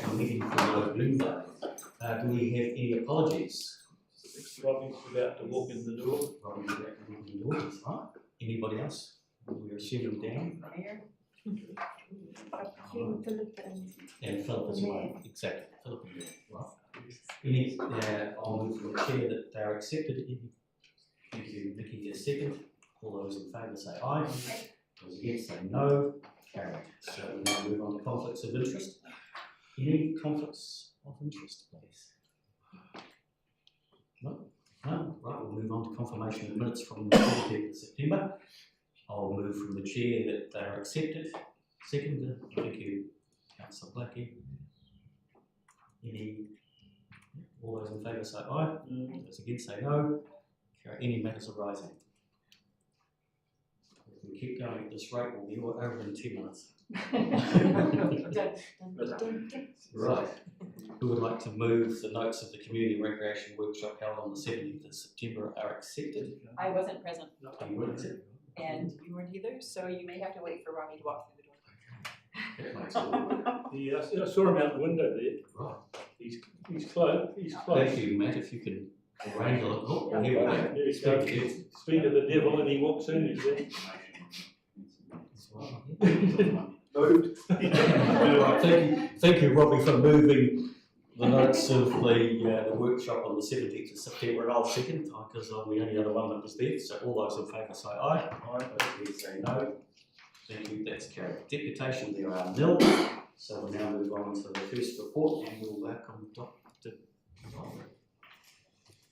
recreational meeting for November. Do we have any apologies? Robbie's about to walk in the door. Robbie's about to walk in the door, that's right. Anybody else? We're assuming Dan. And Philip as well. Exactly. Philip and Dan. Right. Any, I'll move from the chair that they are accepted. Thank you, Vicky, a second. All those in favour say aye. Those against say no. Carried. So we now move on to conflicts of interest. Any conflicts of interest, please? No? No? Right, we'll move on to confirmation of minutes from the 14th of September. I'll move from the chair that they are accepted. Second, thank you, Councillor Blackie. All those in favour say aye. Those against say no. Any matters arising? If we keep going at this rate, we'll be over in 2 minutes. Right. Who would like to move the notes of the community recreation workshop held on the 17th of September are accepted? I wasn't present. You weren't accepted? And you weren't either, so you may have to wait for Robbie to walk through the door. That makes it. I saw him out the window there. Right. He's close. He's close. Thank you, Matt. If you can wrangle it. Oh, here we go. There he goes. Speak of the devil, and he walks in. He's there. Moved. Thank you, Robbie, for moving the notes of the workshop on the 17th of September, and I'll second, because I'm the only other one that was there. So all those in favour say aye. Aye. Those against say no. Thank you, that's carried. Deputation, there are nil. So we'll now move on to the first report, and we'll welcome Dr.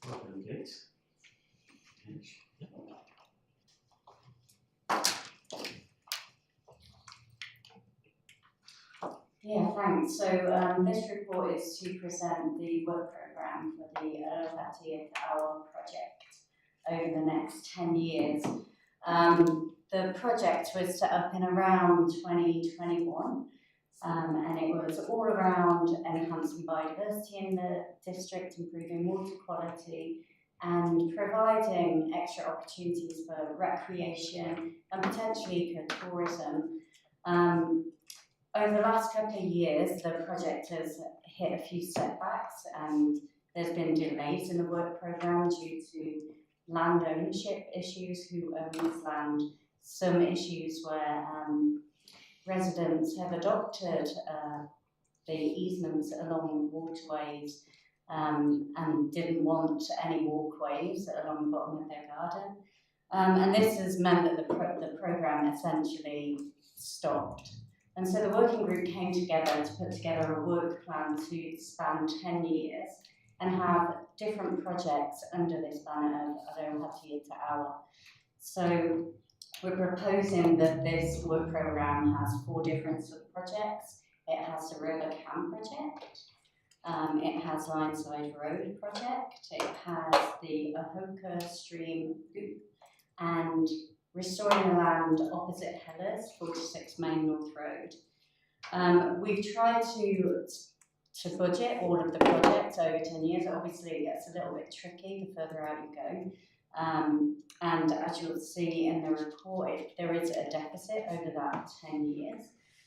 Robin Gates. Yeah, thanks. So this report is to present the work programme for the Earth Hour project over the next 10 years. The project was set up in around 2021, and it was all around enhancing biodiversity in the district, improving water quality, and providing extra opportunities for recreation and potentially ecotourism. Over the last couple of years, the project has hit a few setbacks, and there's been delays in the work programme due to land ownership issues, who own this land, some issues where residents have adopted the easements along waterways and didn't want any walkways along the bottom of their garden. And this has meant that the programme essentially stopped. And so the working group came together to put together a work plan to span 10 years and have different projects under this banner of Arohatia Te Awa. So we're proposing that this work programme has 4 different sub-projects. It has the River Cam project, it has Lineside Road project, it has the Ahoka Stream Loop, and restoring the land opposite Hellers, 46 Main North Road. We've tried to budget all of the projects over 10 years. Obviously, it gets a little bit tricky the further out you go. And as you'll see in the report, there is a deficit over that 10 years.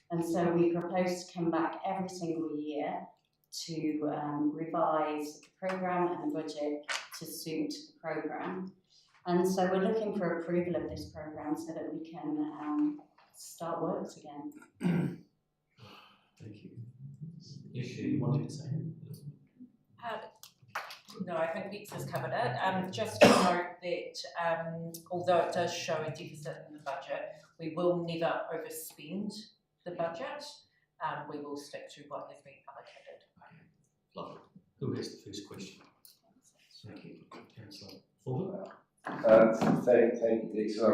And so we propose to come back every single year to revise the programme and the budget to suit the programme. And so we're looking for approval of this programme so that we can start works again. Thank you. Issue you wanted to say? No, I think Vix has covered it. Just to note that although it does show a deficit in the budget, we will never overspend the budget. We will stick to what has been allocated. Lovely. Who has the first question? Thank you. Councillor Fulton. Thank you, Dick. So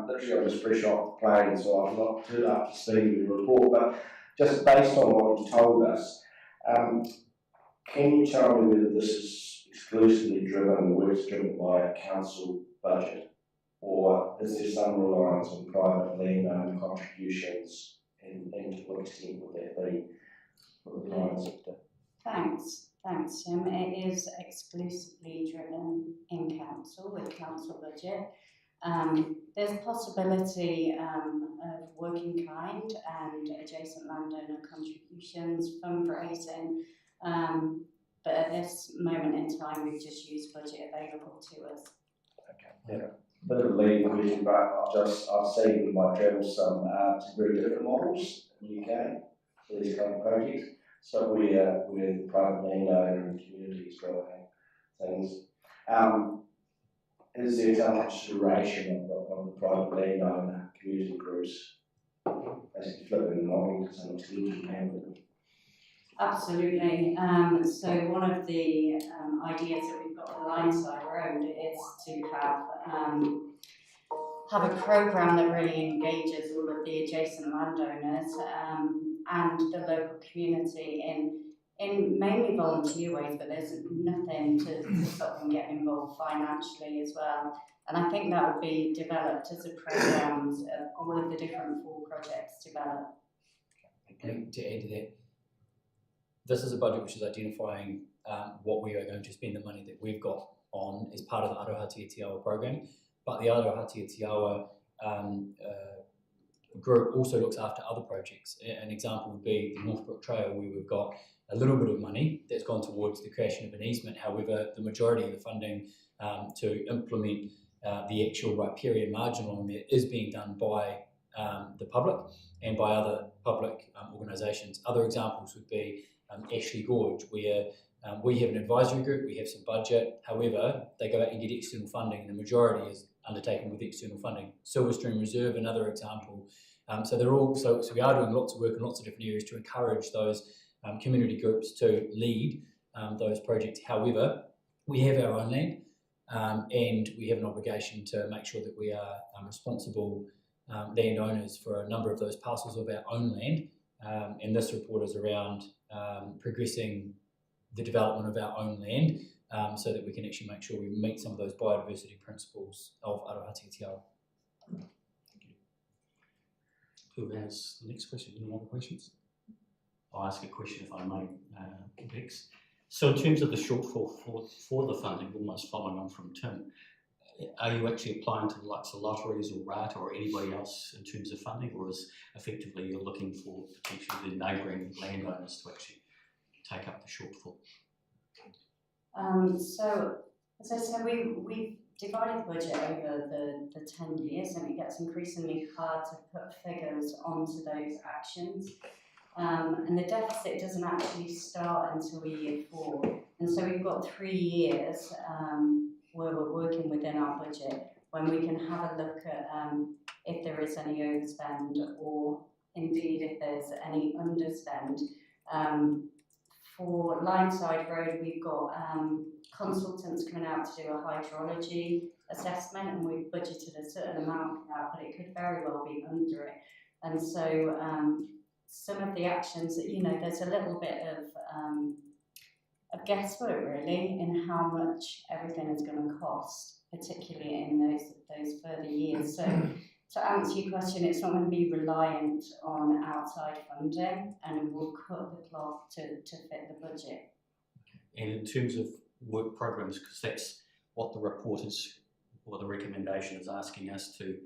literally I'm just fresh off the plane, so I'm not too up to speed with the report, but just based on what you told us, can you tell me whether this is exclusively driven, the work's driven by a council budget, or is there some reliance on private landowner contributions, and to what extent would that be for the private sector? Thanks, Tim. It is exclusively driven in council with council budget. There's a possibility of working kind and adjacent landowner contributions, fundraising, but at this moment in time we've just used budget available to us. Okay, yeah. Bit of a lead question, but I've seen in my travels some very different models in the UK for these kind of projects. So where the private landowner and community is driving things. Is there some consideration of the private landowner community groups basically flipping the model to some extent? Absolutely. So one of the ideas that we've got with Lineside Road is to have a programme that really engages all of the adjacent landowners and the local community in mainly volunteer ways, but there's nothing to stop them getting involved financially as well. And I think that will be developed as a programme as all of the different 4 projects develop. I think to add to that, this is a budget which is identifying what we are going to spend the money that we've got on as part of the Aroha Te Tiawa program. But the Aroha Te Tiawa group also looks after other projects. An example would be the Northbrook Trail, where we've got a little bit of money that's gone towards the creation of an easement. However, the majority of the funding to implement the actual riparian margin along there is being done by the public and by other public organisations. Other examples would be Ashley Gorge, where we have an advisory group, we have some budget, however, they go out and get external funding, and the majority is undertaken with external funding. Silverstream Reserve, another example. So we are doing lots of work in lots of different areas to encourage those community groups to lead those projects. However, we have our own land, and we have an obligation to make sure that we are responsible landowners for a number of those parcels of our own land. And this report is around progressing the development of our own land so that we can actually make sure we meet some of those biodiversity principles of Aroha Te Tiawa. Who has the next question? Any other questions? I'll ask a question if I may, Bex. So in terms of the shortfall for the funding, almost following on from Tim, are you actually applying to the likes of lotteries or RAT or anybody else in terms of funding, or is effectively you're looking for potentially the neighbouring landowners to actually take up the shortfall? So, as I said, we've divided the budget over the 10 years, and it gets increasingly hard to put figures onto those actions. And the deficit doesn't actually start until year 4. And so we've got 3 years where we're working within our budget when we can have a look at if there is any overspend, or indeed if there's any underspend. For Lineside Road, we've got consultants coming out to do a hydrology assessment, and we've budgeted a certain amount for that, but it could very well be under it. And so some of the actions that, there's a little bit of guesswork really in how much everything is going to cost, particularly in those further years. So to answer your question, it's not going to be reliant on outside funding, and we'll cut the cloth to fit the budget. And in terms of work programs, because that's what the report is, or the recommendation is asking us to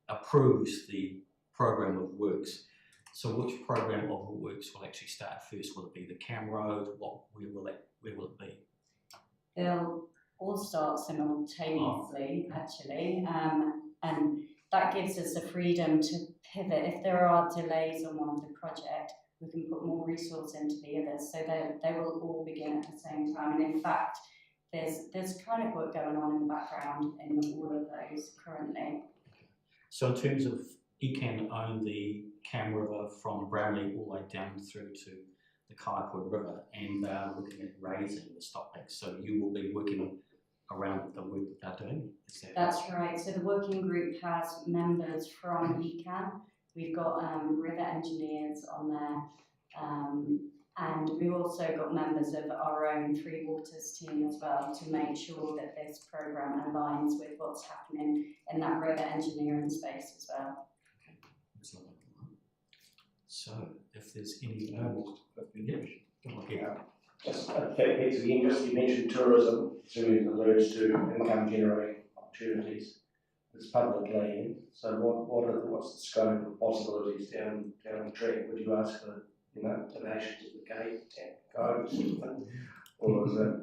approve the program of works. So which program of works will actually start first? Will it be the Cam Road? Where will it be? They'll all start simultaneously, actually, and that gives us the freedom to pivot. If there are delays on one of the project, we can put more resource into the others, so they will all begin at the same time. And in fact, there's kind of work going on in the background in all of those currently. So in terms of ECAN own the Cam River from Brownlee all the way down through to the Kaipua River, and they're looking at raising the stopbacks. So you will be working around the work that they're doing? That's right. So the working group has members from ECAN. We've got river engineers on there, and we've also got members of our own Three Waters team as well, to make sure that this programme aligns with what's happening in that river engineering space as well. So, if there's any just pick the interest, you mentioned tourism, so it alludes to income generating opportunities. It's public land, so what's the scope of possibilities down the track? Would you ask for, donations at the gate, go, something? Or is it,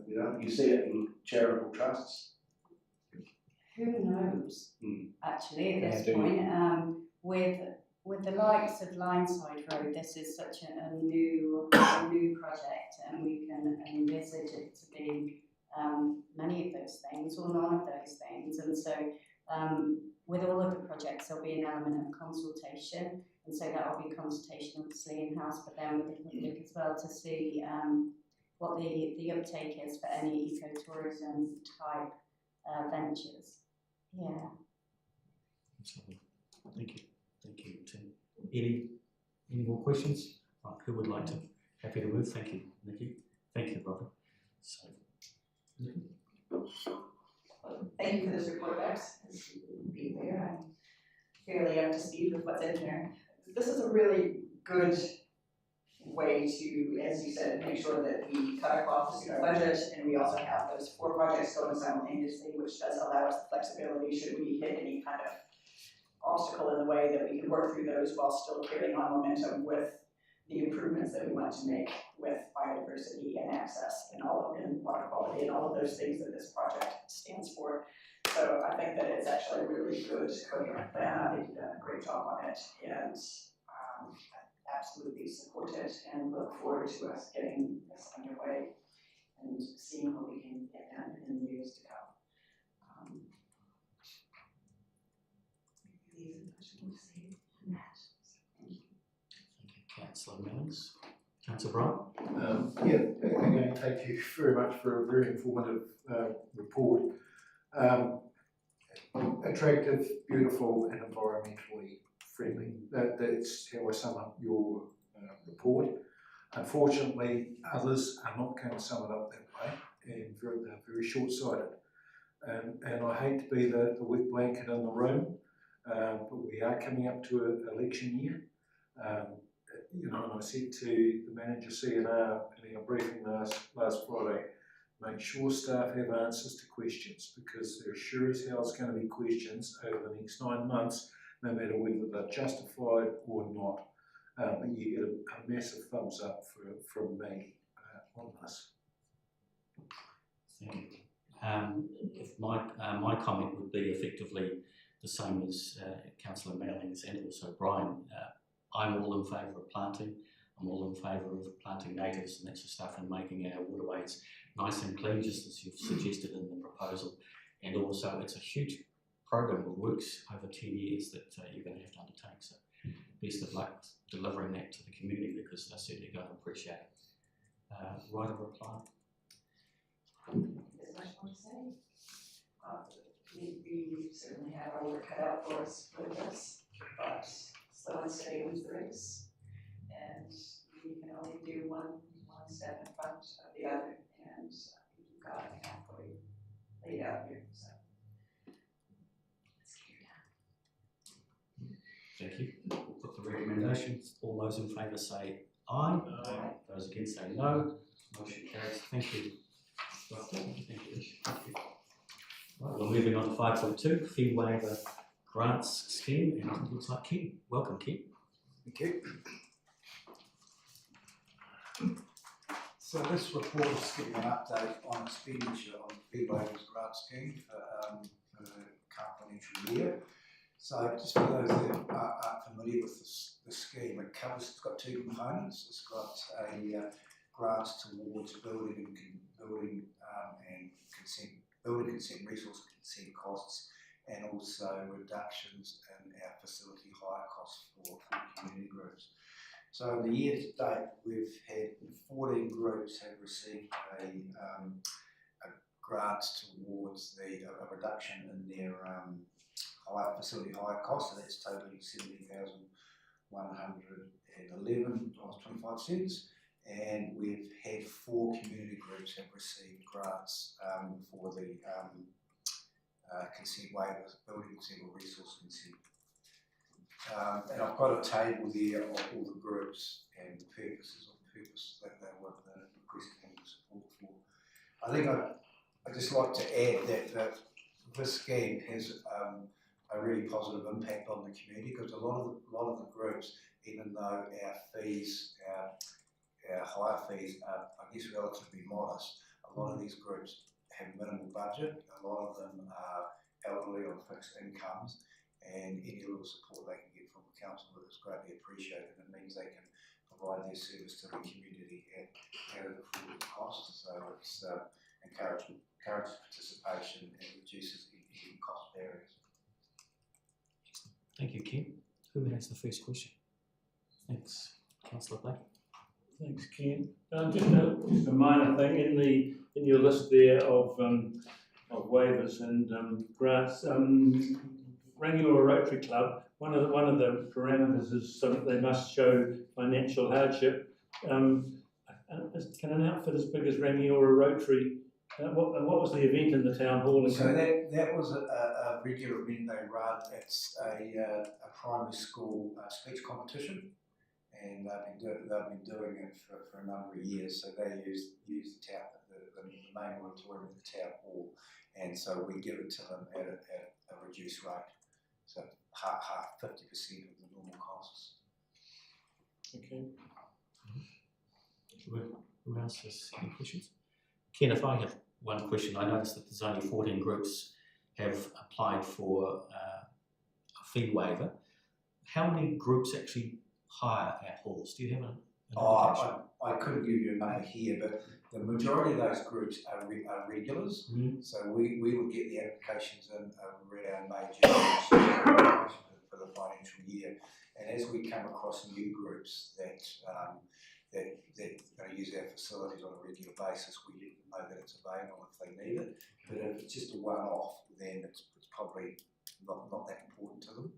you see it in charitable trusts? Who knows, actually, at this Yeah, point, with the likes of Lineside Road, this is such a new project, and we can envisage it to be many of those things or none of those things. And so with all of the projects, there'll be an element of consultation, and so that will be consultation obviously in-house, but then with the public as well, to see what the uptake is for any ecotourism type ventures. Yeah. Thank you, Tim. Any more questions? Right, who would like to? Happy to move. Thank you, Nikki. Thank you, Robert. So, Nikki. Thank you for this report, Bex. Being there, I'm fairly up to speed with what's in there. This is a really good way to, as you said, make sure that we cut our cloth to suit our budget, and we also have those 4 projects going simultaneously, which does allow us the flexibility should we hit any kind of obstacle in the way, that we can work through those while still carrying on momentum with the improvements that we want to make with biodiversity and access and water quality and all of those things that this project stands for. So I think that it's actually a really good coherent plan. I think you've done a great job on it, and I absolutely support it and look forward to us getting this underway and seeing what we can get done in the years to come. Thank you, Councillor Mellons. Councillor Brown. Again, thank you very much for a very informative report. Attractive, beautiful, and environmentally friendly. That's how I sum up your report. Unfortunately, others are not going to sum it up that way, and they're very short-sighted. And I hate to be the wet blanket in the room, but we are coming up to an election year. And I said to the manager CNR in our briefing last Friday, make sure staff have answers to questions, because there sure as hell is going to be questions over the next 9 months, no matter whether they're justified or not. But you get a massive thumbs up from me on this. Thank you. If my comment would be effectively the same as Councillor Mellings and also Brian. I'm all in favour of planting. I'm all in favour of planting natives and that sort of stuff, and making our waterways nice and clean, just as you've suggested in the proposal. And also, it's a huge program of works over 10 years that you're going to have to undertake. So, best of luck delivering that to the community, because they're certainly going to appreciate it. Right of reply. There's much more to say. We certainly have our work cut out for us for this, but slow and steady wins the race, and we can only do one step in front of the other, and we've got a pathway laid out here. So let's get it done. Thank you. We'll put the recommendations. All those in favour say aye. Aye. Those against say no. Motion carries. Thank you. Thank you. Right, we're moving on to 5.2, fee waiver grants scheme, and it looks like Kim. Welcome, Kim. Thank you. So this report is giving an update on expenditure on the fee waivers grant scheme for the current financial year. So just for those that aren't familiar with the scheme, it's got 2 components. It's got a grants towards building consent, resource consent costs, and also reductions in our facility hire costs for community groups. So in the year to date, we've had 14 groups have received a grant towards a reduction in their facility hire costs, so that's totaling $70,111.25. And we've had 4 community groups have received grants for the consent waivers, building consent or resource consent. And I've got a table there of all the groups and the purpose that they were requesting support for. I think I'd just like to add that this scheme has a really positive impact on the community, because a lot of the groups, even though our fees, our higher fees are, I guess, relatively modest, a lot of these groups have minimal budget. A lot of them are elderly on fixed incomes, and any little support they can get from the council is greatly appreciated. It means they can provide their service to the community at an affordable cost. So it's encourages participation and reduces any cost barriers. Thank you, Ken. Who has the first question? Thanks, Councillor Blake. Thanks, Ken. Just a minor thing in your list there of waivers and grants. Rangiora Rotary Club. One of the parameters is they must show financial hardship. Can an outfit as big as Rangiora Rotary? What was the event in the town hall? So that was a regular event they run. It's a primary school speech competition, and they've been doing it for a number of years. So they use the main auditorium of the town hall, and so we give it to them at a reduced rate, so half 50% of the normal costs. Okay. Who else has any questions? Ken, if I have one question, I noticed that there's only 14 groups have applied for a fee waiver. How many groups actually hire at halls? Do you have an indication? I couldn't give you a number here, but the majority of those groups are regulars. Mm-hmm. So we would get the applications in around May, June for the financial year. And as we come across new groups that use our facilities on a regular basis, we let them know that it's available if they need it. But if it's just a one-off, then it's probably not that important to them.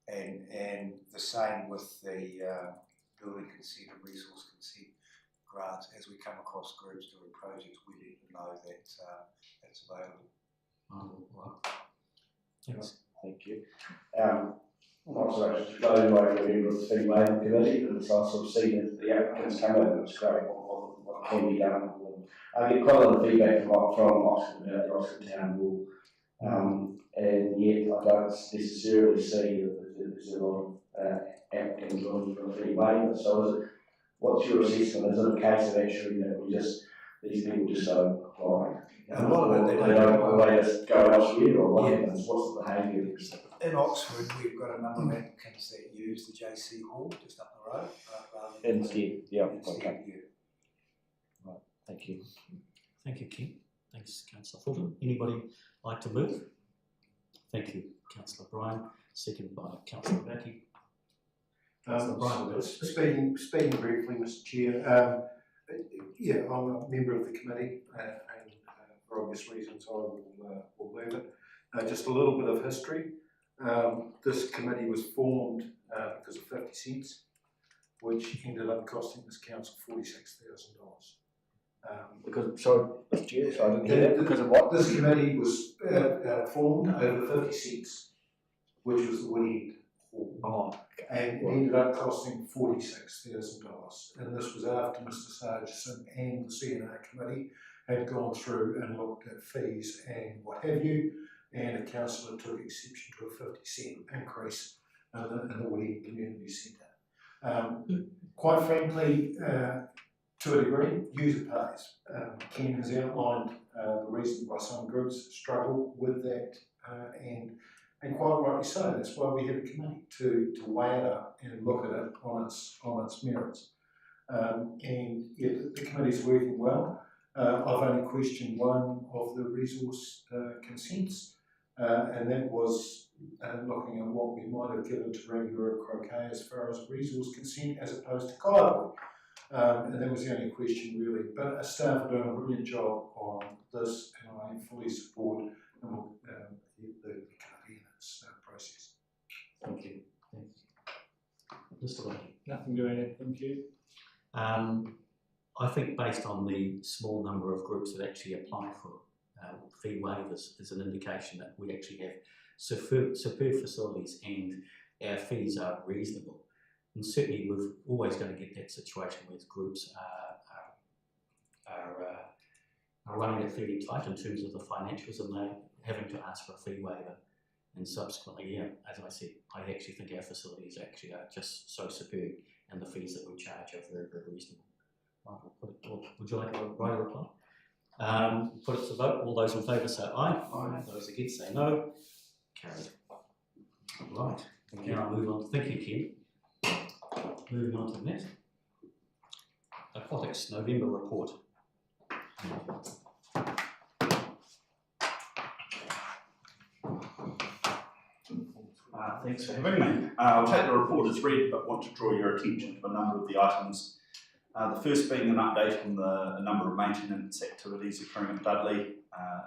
And the same with the building consent and resource consent grants. As we come across groups doing projects, we let them know that it's available. Oh, right. Thanks. Thank you. Not so much to go away from a member of the fee waiver committee, but it's also seen the applicants come in, and it's great what can be done. I get quite a lot of feedback from Oxford about the Oxford Town Hall, and yet I don't necessarily see that there's a lot of applicants looking for a fee waiver. So what's your assessment? Is it a case of actually that these people just don't apply? A lot of it, they just go elsewhere, or what happens? What's the behaviour? In Oxford, we've got a number of applicants that use the JC Hall just up the road. Instead, yeah. Instead, Okay. yeah. Right. Thank you. Thank you, Ken. Thanks, Councillor Fulton. Anybody like to move? Thank you, Councillor Bryan. Second by Councillor Mackey. Councillor Bryan. Speaking briefly, Mr. Chair, yeah, I'm a member of the committee, and for obvious reasons I will leave it. Just a little bit of history. This committee was formed because of 50 cents, which ended up costing this council $46,000. Because, sorry, Mr. Chair, so I didn't hear that. Because of what? This committee was formed over 50 cents, which was the Woodend Hall. Oh, okay. And ended up costing $46,000. And this was after Mr. Sargison and the CNR committee had gone through and looked at fees and what have you, and a councillor took exception to a 50-cent increase in the Woodend Community Centre. Quite frankly, to a degree, user pays. Ken has outlined the reason why some groups struggle with that, and quite rightly so. That's why we have a committee to weigh it up and look at it on its merits. And yeah, the committee's working well. I've only questioned one of the resource consents, and that was looking at what we might have given to Rangiora Croquet as far as resource consent as opposed to Kaiapoi. And that was the only question really. But staff are doing a brilliant job on this, and I fully support the committee in its process. Thank you. Mr. Blake. Nothing to add, thank you. I think based on the small number of groups that actually apply for fee waivers is an indication that we actually have superb facilities and our fees are reasonable. And certainly we're always going to get that situation where groups are running it fairly tight in terms of the financials, and having to ask for a fee waiver, and subsequently, yeah, as I said, I actually think our facilities actually are just so superb, and the fees that we charge are very, very reasonable. Right, we'll put it, would you like to write a reply? Put it to vote. All those in favour say aye. Aye. Those against say no. Carried. Right. We now move on. Thank you, Ken. Moving on to the next. Aquatics November report. Thanks for having me. I'll take the report as read, but want to draw your attention to a number of the items. The first being an update on a number of maintenance activities occurring at Dudley.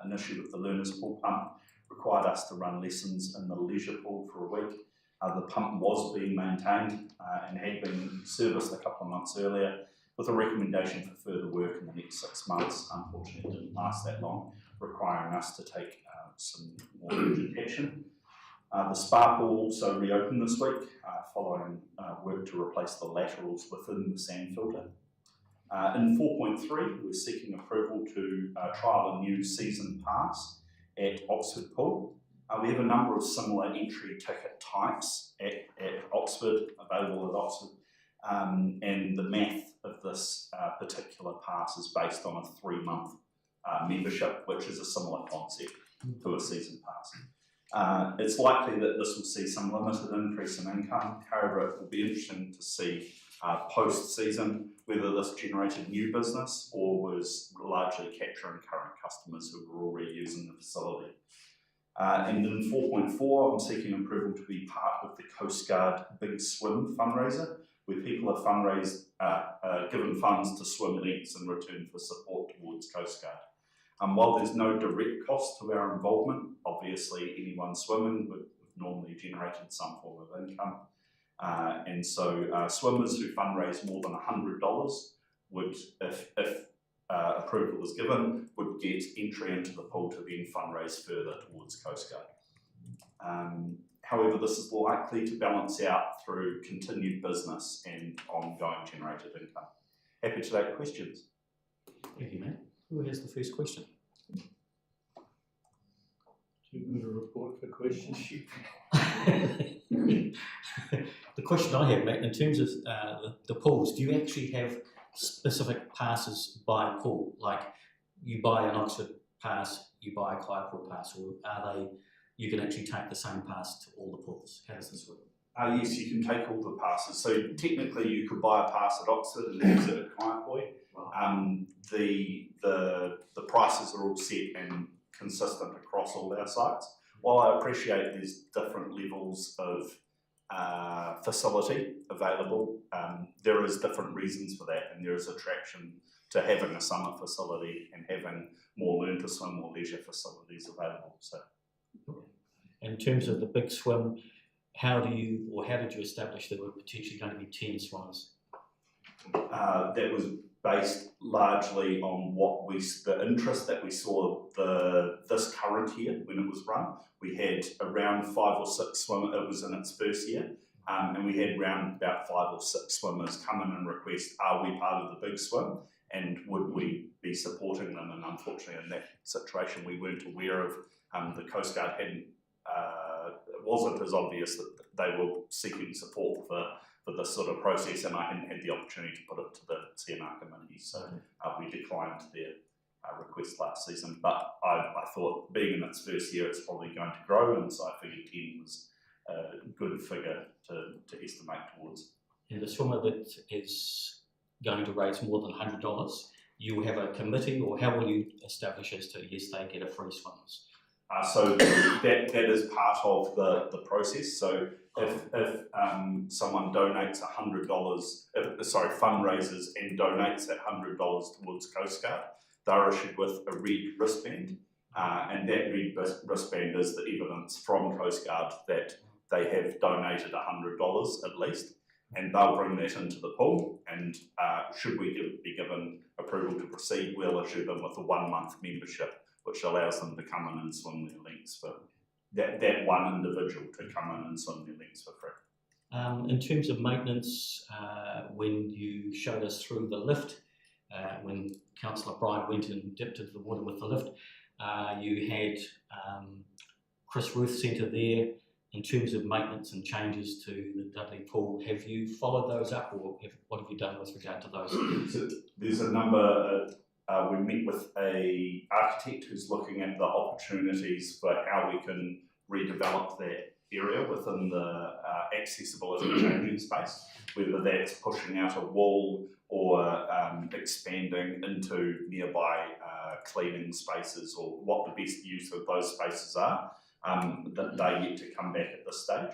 An issue with the learner's pool pump required us to run lessons in the leisure pool for a week. The pump was being maintained and had been serviced a couple of months earlier, with a recommendation for further work in the next 6 months. Unfortunately, it didn't last that long, requiring us to take some more urgent action. The spa pool also reopened this week, following work to replace the laterals within the sand filter. In 4.3, we're seeking approval to trial a new season pass at Oxford Pool. We have a number of similar entry ticket types at Oxford, available at Oxford, and the math of this particular pass is based on a 3-month membership, which is a similar concept to a season pass. It's likely that this will see some limited increase in income. However, it will be interesting to see post-season whether this generated new business or was largely capturing current customers who were already using the facility. And in 4.4, I'm seeking approval to be part of the Coast Guard Big Swim fundraiser, where people are given funds to swim lengths in return for support towards Coast Guard. While there's no direct cost to our involvement, obviously anyone swimming would normally generated some form of income. And so swimmers who fundraise more than $100 would, if approval was given, would get entry into the pool to then fundraise further towards Coast Guard. However, this is likely to balance out through continued business and ongoing generated income. Happy to take questions. Thank you, Matt. Who has the first question? Too good a report for questions. The question I have, Matt, in terms of the pools, do you actually have specific passes by pool? Like you buy an Oxford pass, you buy a Kaiapoi pass, or are they, you can actually take the same pass to all the pools? How does this work? Yes, you can take all the passes. So technically you could buy a pass at Oxford and use it at Kaiapoi. The prices are all set and consistent across all our sites. While I appreciate there's different levels of facility available, there is different reasons for that, and there is attraction to having a summer facility and having more learn to swim or leisure facilities available. So, in terms of the big swim, how did you establish there were potentially going to be 10 swimmers? That was based largely on the interest that we saw this current year when it was run. We had around 5 or 6 swimmers. It was in its first year, and we had around about 5 or 6 swimmers come in and request, "Are we part of the big swim? And would we be supporting them?" And unfortunately, in that situation, we weren't aware of. The Coast Guard hadn't. It wasn't as obvious that they were seeking support for this sort of process, and I hadn't had the opportunity to put it to the CNR committee, so we declined their request last season. But I thought, being in its first year, it's probably going to grow, and so I figured 10 was a good figure to estimate towards. And the swimmer that is going to raise more than $100, you will have a committee, or how will you establish as to, yes, they get a free swimmers? So that is part of the process. So if someone donates fundraises and donates that $100 towards Coast Guard, they're issued with a red wristband, and that red wristband is the evidence from Coast Guard that they have donated $100 at least, and they'll bring that into the pool, and should we be given approval to proceed, we'll issue them with a 1-month membership, which allows them to come in and swim their lengths for that one individual to come in and swim their lengths for free. In terms of maintenance, when you showed us through the lift, when Councillor Bryan went and dipped into the water with the lift, you had Chris Ruth Centre there. In terms of maintenance and changes to the Dudley Pool, have you followed those up, or what have you done with regard to those? So there's a number. We met with a architect who's looking at the opportunities for how we can redevelop that area within the accessibility changing space, whether that's pushing out a wall or expanding into nearby cleaning spaces, or what the best use of those spaces are. That they're yet to come back at this stage.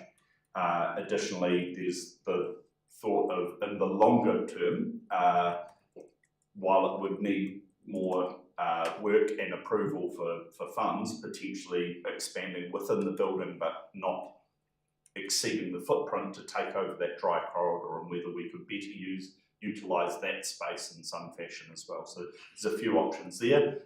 Additionally, there's the thought of, in the longer term, while it would need more work and approval for funds, potentially expanding within the building but not exceeding the footprint to take over that dry corridor, and whether we could better utilise that space in some fashion as well. So there's a few options there.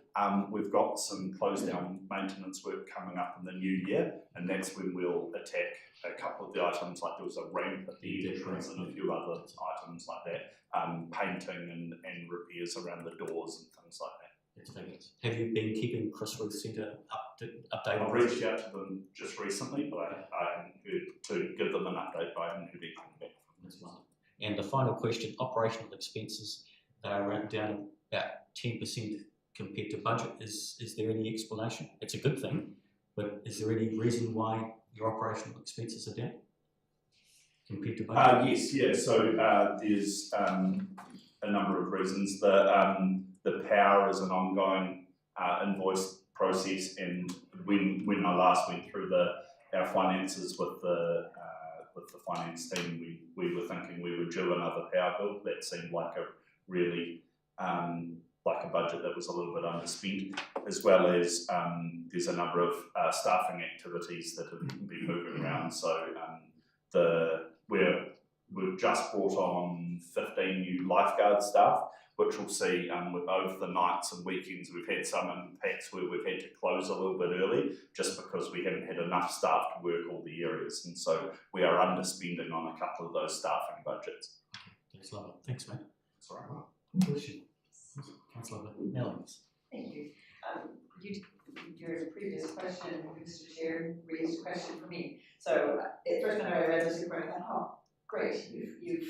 We've got some close down maintenance work coming up in the new year, and that's when we'll attack a couple of the items, like there was a ramp at the entrance and a few other items like that, painting and repairs around the doors and things like that. That's fabulous. Have you been keeping Chris Ruth Centre updated? I've reached out to them just recently, but I haven't heard to give them an update, but I haven't heard anything back from this one. And the final question, operational expenses, they're down about 10% compared to budget. Is there any explanation? It's a good thing, but is there any reason why your operational expenses are down compared to budget? Yes, yeah. So there's a number of reasons. The power is an ongoing invoice process, and when I last went through our finances with the finance team, we were thinking we were due another power bill. That seemed like a really like a budget that was a little bit underspent, as well as there's a number of staffing activities that have been moving around. So we've just brought on 15 new lifeguard staff, which we'll see over the nights and weekends. We've had some impacts where we've had to close a little bit early just because we haven't had enough staff to work all the areas, and so we are underspending on a couple of those staffing budgets. That's lovely. Thanks, mate. That's all right. Question. Councillor Mellings. Thank you. Your previous question, Mr. Chair, raised a question for me. So at first when I read this report, I thought, oh, great, you've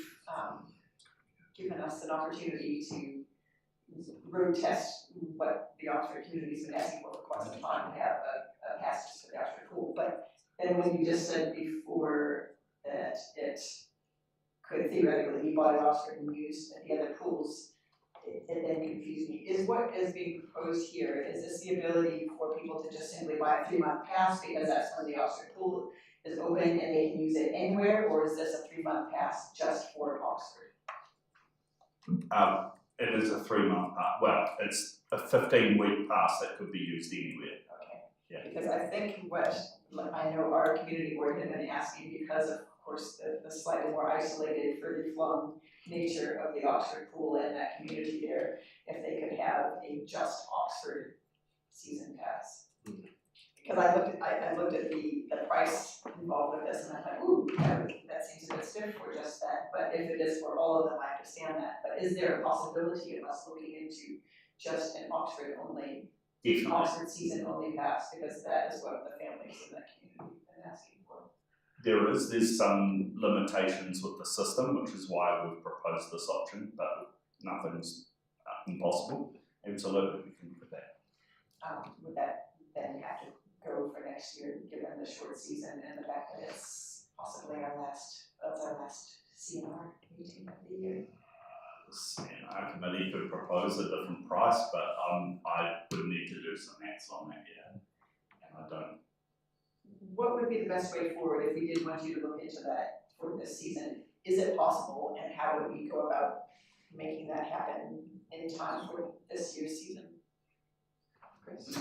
given us an opportunity to road test what the Oxford community's been asking for quite some time, to have a passage for the Oxford pool. But then when you just said before that it could theoretically be bought at Oxford and used at the other pools, it then confused me. Is what is being proposed here, is this the ability for people to just simply buy a 3-month pass because that's when the Oxford pool is open and they can use it anywhere, or is this a 3-month pass just for Oxford? It is a 3-month pass. Well, it's a 15-week pass that could be used anywhere. Okay. Yeah. Because I think what I know our community board had been asking, because of course the slightly more isolated, further flung nature of the Oxford pool and that community there, if they could have a just Oxford season pass. Mm-hmm. Because I looked at the price involved with this and I thought, ooh, that seems a bit stiff for just that. But if it is for all of them, I understand that. But is there a possibility of us looking into just an Oxford only, Oxford season only pass? Because that is what the families in that community have been asking for. There's some limitations with the system, which is why we've proposed this option, but nothing's impossible. Absolutely, we can look at that. Would that then have to go for next year, given the short season and the fact that it's possibly our last CNR meeting of the year? The CNR committee could propose a different price, but I would need to do some maths on that yet, and I don't. What would be the best way forward if we did want you to look into that for this season? Is it possible, and how would we go about making that happen in time for this year's season? Chris?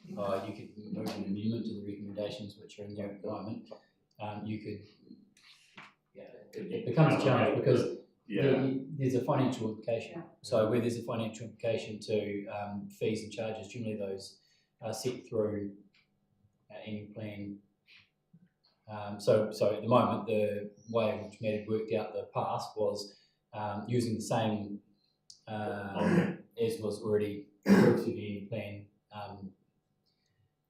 You could move an amendment to the recommendations which are in there at the moment. You could, it becomes a challenge because there's a financial implication. So where there's a financial implication to fees and charges, generally those are set through any plan. So at the moment, the way in which Matt had worked out the past was using the same as was already approved in the plan,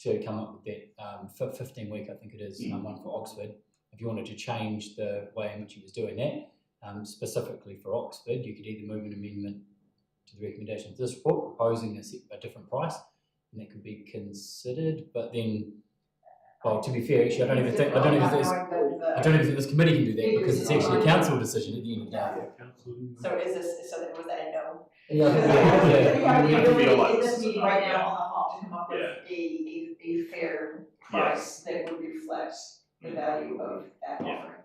to come up with that 15-week, I think it is, one for Oxford. If you wanted to change the way in which he was doing that, specifically for Oxford, you could either move an amendment to the recommendation of this report, proposing a different price, and that could be considered. But then, well, to be fair, actually, I don't even think this committee can do that, because it's actually a council decision at the end of the day. So is this, so that was that a no? Yeah. This meeting right now on the hop to come up with a fair price that would reflect the value of that offering.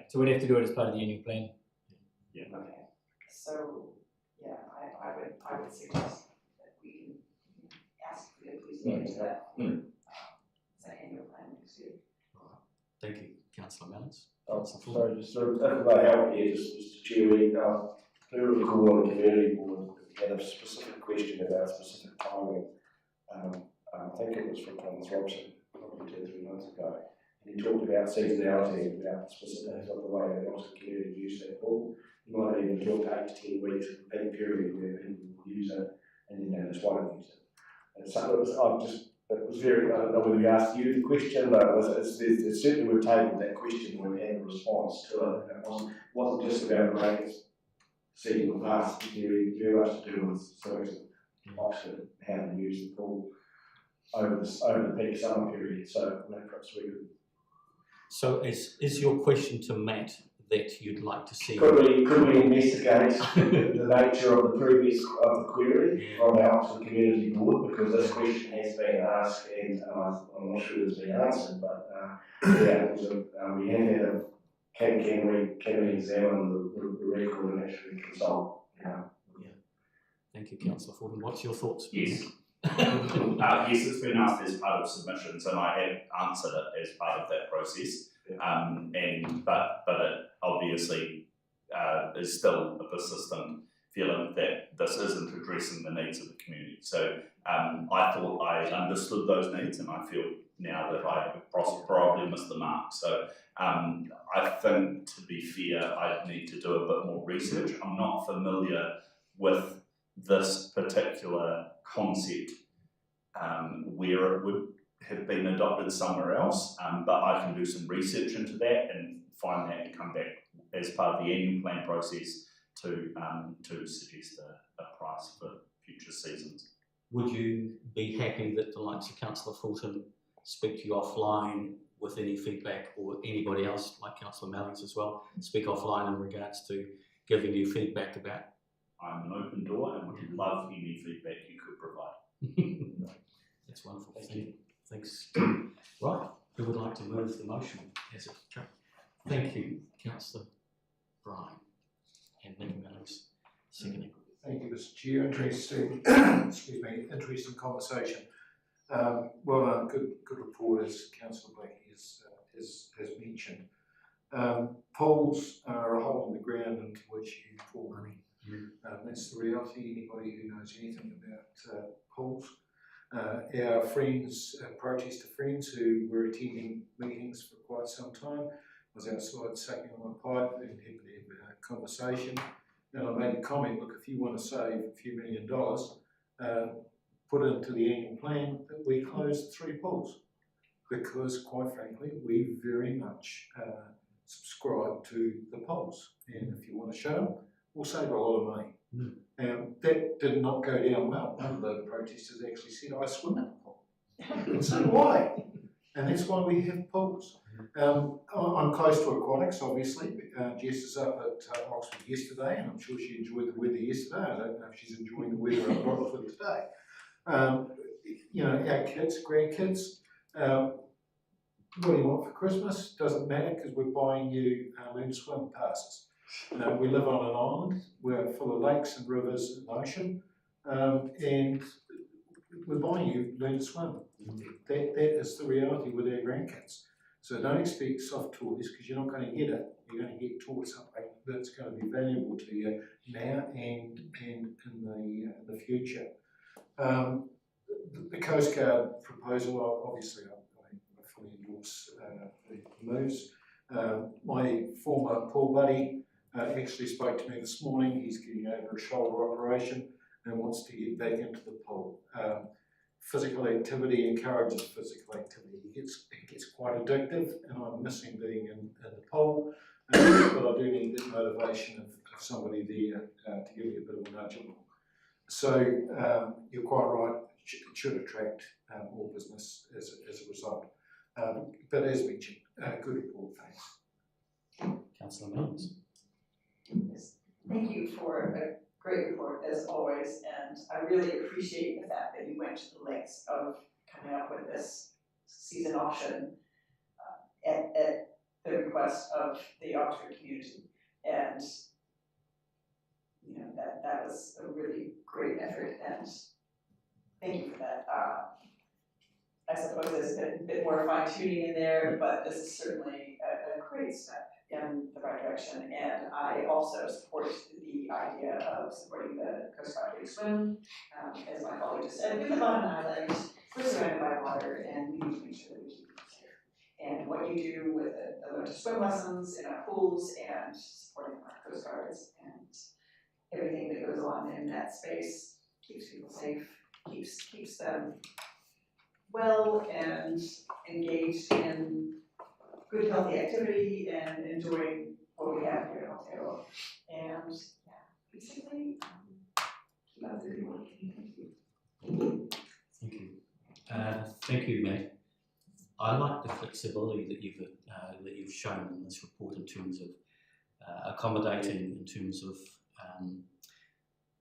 So we'd have to do it as part of the annual plan. Okay, so, yeah, I would suggest that we can ask for the police to look into that. It's an annual plan next year. Thank you, Councillor Mellons. Sorry, just sort of, if I help here, just Mr. Chair, we do recall on the community board had a specific question about specific timing. I think it was from Thomas Robson, probably 2 or 3 months ago. And he talked about seasonality, about the specifics of the way that Oxford community use that pool. You might even talk 8 to 10 weeks of a peak period where people will use it and then they just won't use it. And so it was very, I don't know whether we asked you the question, but it certainly we've taken that question and we've had a response to it. And it wasn't just about rain season pass, very much to do with service of Oxford, how to use the pool over the peak summer period. So perhaps we could. So is your question to Matt that you'd like to see? Could we investigate the nature of the previous query from our Oxford Community Board, because this question has been asked and I'm not sure it's been answered, but we have had a can we examine the record and actually consult? Yeah. Thank you, Councillor Ford. And what's your thoughts? Yes. Yes, it's been asked as part of submissions, and I have answered it as part of that process. But it obviously is still a persistent feeling that this isn't addressing the needs of the community. So I thought I understood those needs, and I feel now that I probably missed the mark. So I think, to be fair, I need to do a bit more research. I'm not familiar with this particular concept where it would have been adopted somewhere else, but I can do some research into that and find that and come back as part of the annual plan process to suggest a price for future seasons. Would you be happy that the likes of Councillor Fulton speak to you offline with any feedback, or anybody else like Councillor Mellons as well, speak offline in regards to giving you feedback about? I'm an open door and would love any feedback you could provide. That's wonderful. Thank you. Thanks. Right, who would like to move the motion as it comes? Thank you, Councillor Bryan and Nick Mellons. Seconding. Thank you, Mr. Chair. Interesting, interesting conversation. Well done, good report, as Councillor Blackie has mentioned. Polls are a hole in the ground into which you pour money. That's the reality. Anybody who knows anything about polls. Our friends, protester friends who were attending meetings for quite some time, was outside sucking on my pipe and happy to have a conversation. And I made a comment, look, if you want to save a few $1 million, put into the annual plan that we closed 3 polls, because quite frankly, we very much subscribe to the polls. And if you want to show them, we'll save a lot of money. That did not go down well. One of the protesters actually said, I swim in the pool. And so do I. And that's why we have pools. I'm close to aquatics, obviously. Jess is up at Oxford yesterday, and I'm sure she enjoyed the weather yesterday. I don't know if she's enjoying the weather at Oxford today. You know, our kids, grandkids, what do you want for Christmas? Doesn't matter, because we're buying you learn to swim passes. We live on an island, we're full of lakes and rivers and ocean, and we're buying you learn to swim. That is the reality with our grandkids. So don't expect soft toys, because you're not going to get it. You're going to get taught something that's going to be valuable to you now and in the future. The Coast Guard proposal, obviously I fully endorse the moves. My former pool buddy actually spoke to me this morning. He's getting over a shoulder operation. and wants to get back into the pool. Physical activity encourages physical activity. It gets quite addictive, and I'm missing being in the pool, but I do need that motivation of somebody there to give me a bit of a nudge along. So you're quite right, it should attract more business as a result. But as mentioned, good report, thanks. Councillor Mills. Yes. Thank you for a great report as always, and I really appreciate the fact that you went to the lengths of coming up with this season option at the request of the Oxford community. And you know, that was a really great effort, and thank you for that. I suppose there's a bit more fine tuning in there, but this is certainly a great step in the right direction. And I also support the idea of supporting the Coast Guard Big Swim. As my colleague just said, we live on an island, we're surrounded by water, and we need to make sure that we keep it safe. And what you do with the learn to swim lessons in our pools and supporting our Coast Guards and everything that goes on in that space keeps people safe, keeps them well and engaged in good, healthy activity and enjoying what we have here in Aotearoa. And yeah, basically, keep up the good work. Thank you. Thank you. Thank you, Matt. I like the flexibility that you've shown in this report in terms of accommodating, in terms of